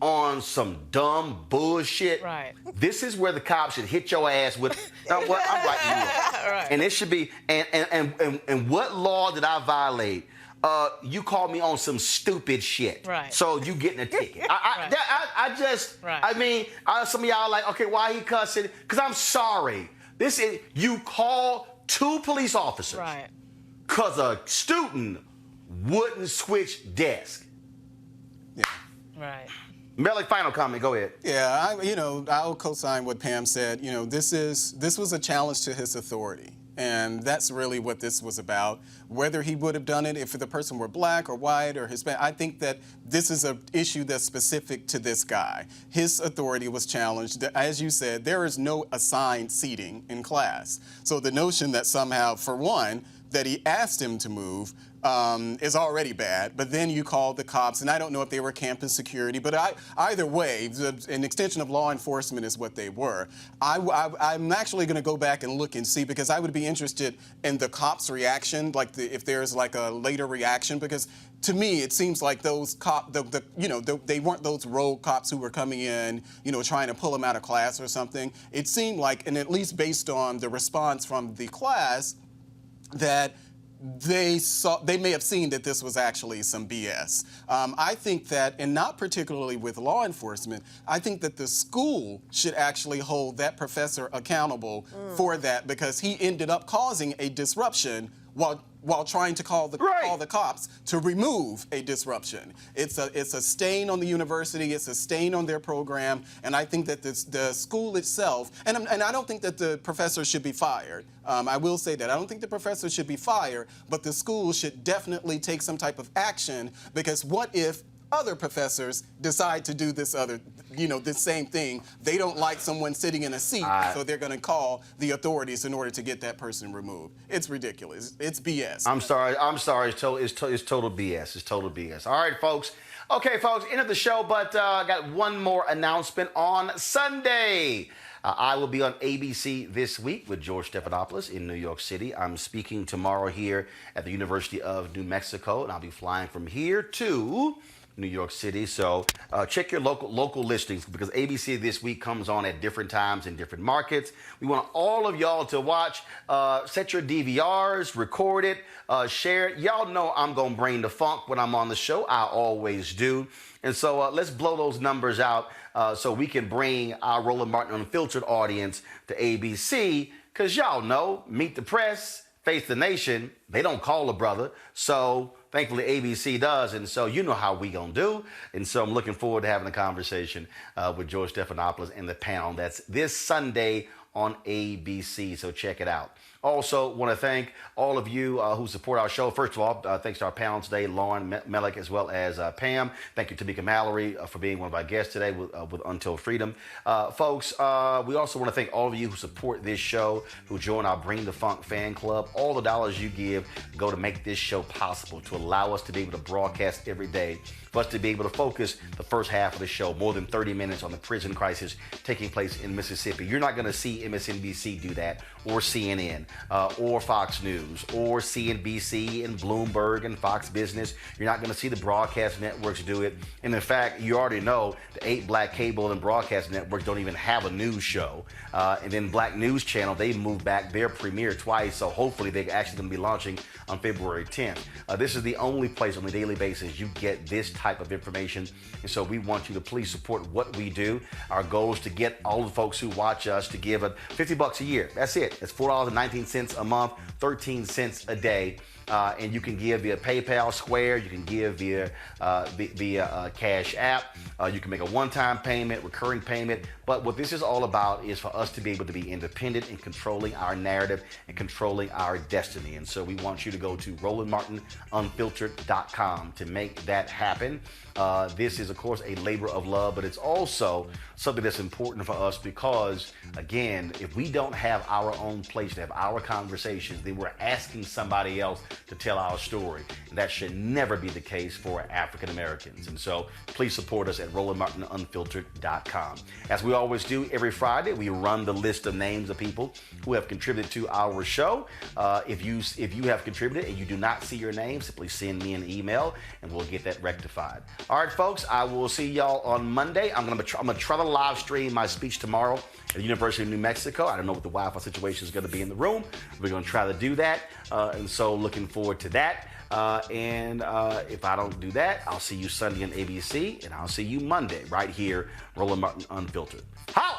on some dumb bullshit, this is where the cops should hit your ass with. Now, what? I'm writing you up. Right. And it should be. And what law did I violate? You called me on some stupid shit. Right. So you getting a ticket. I mean, some of y'all are like, okay, why he cussing? Because I'm sorry. You call two police officers. Right. Because a student wouldn't switch desk. Yeah. Right. Melly, final comment. Go ahead. Yeah, I'll co-sign what Pam said. This was a challenge to his authority. And that's really what this was about. Whether he would have done it if the person were black or white or Hispanic, I think that this is an issue that's specific to this guy. His authority was challenged. As you said, there is no assigned seating in class. So the notion that somehow, for one, that he asked him to move is already bad, but then you called the cops, and I don't know if they were campus security, but either way, an extension of law enforcement is what they were. I'm actually going to go back and look and see, because I would be interested in the cops' reaction, if there's like a later reaction, because to me, it seems like those they weren't those rogue cops who were coming in, trying to pull him out of class or something. It seemed like, and at least based on the response from the class, that they may have seen that this was actually some BS. I think that, and not particularly with law enforcement, I think that the school should actually hold that professor accountable for that, because he ended up causing a disruption while trying to call the cops to remove a disruption. It's a stain on the university, it's a stain on their program, and I think that the school itself, and I don't think that the professor should be fired. I will say that. I don't think the professor should be fired, but the school should definitely take some type of action, because what if other professors decide to do this same thing? They don't like someone sitting in a seat, so they're going to call the authorities in order to get that person removed. It's ridiculous. It's BS. I'm sorry. It's total BS. It's total BS. All right, folks. Okay, folks, end of the show, but I got one more announcement on Sunday. I will be on ABC this week with George Stephanopoulos in New York City. I'm speaking tomorrow here at the University of New Mexico, and I'll be flying from here to New York City. So check your local listings, because ABC this week comes on at different times in different markets. We want all of y'all to watch. Set your DVRs, record it, share it. Y'all know I'm going to bring the funk when I'm on the show. I always do. And so let's blow those numbers out so we can bring our Roland Martin Unfiltered audience to ABC, because y'all know, Meet the Press, Face the Nation, they don't call a brother. So thankfully, ABC does, and so you know how we gonna do. And so I'm looking forward to having a conversation with George Stephanopoulos and the panel. That's this Sunday on ABC, so check it out. Also, want to thank all of you who support our show. First of all, thanks to our panel today, Lauren Melick, as well as Pam. Thank you to Tamika Mallory for being one of our guests today with Until Freedom. Folks, we also want to thank all of you who support this show, who join our Bring the Funk fan club. All the dollars you give go to make this show possible, to allow us to be able to broadcast every day, for us to be able to focus the first half of the show, more than 30 minutes on the prison crisis taking place in Mississippi. You're not going to see MSNBC do that, or CNN, or Fox News, or CNBC and Bloomberg and Fox Business. You're not going to see the broadcast networks do it. And in fact, you already know the 8 black cable and broadcast networks don't even have a news show. And then Black News Channel, they moved back their premiere twice, so hopefully they're actually going to be launching on February 10th. This is the only place on a daily basis you get this type of information, and so we want you to please support what we do. Our goal is to get all the folks who watch us to give $50 a year. That's it. That's $4.19 a month, 13 cents a day. And you can give via PayPal, Square. You can give via Cash App. You can make a one-time payment, recurring payment. But what this is all about is for us to be able to be independent in controlling our narrative and controlling our destiny. And so we want you to go to RolandMartinUnfiltered.com to make that happen. This is, of course, a labor of love, but it's also something that's important for us because, again, if we don't have our own place to have our conversations, then we're asking somebody else to tell our story. And that should never be the case for African Americans. And so please support us at RolandMartinUnfiltered.com. As we always do every Friday, we run the list of names of people who have contributed to our show. If you have contributed and you do not see your name, simply send me an email and we'll get that rectified. All right, folks, I will see y'all on Monday. I'm gonna try to live stream my speech tomorrow at the University of New Mexico. I don't know what the Wi-Fi situation is going to be in the room. We're going to try to do that, and so looking forward to that. And if I don't do that, I'll see you Sunday on ABC, and I'll see you Monday right here, Roland Martin Unfiltered. Holla!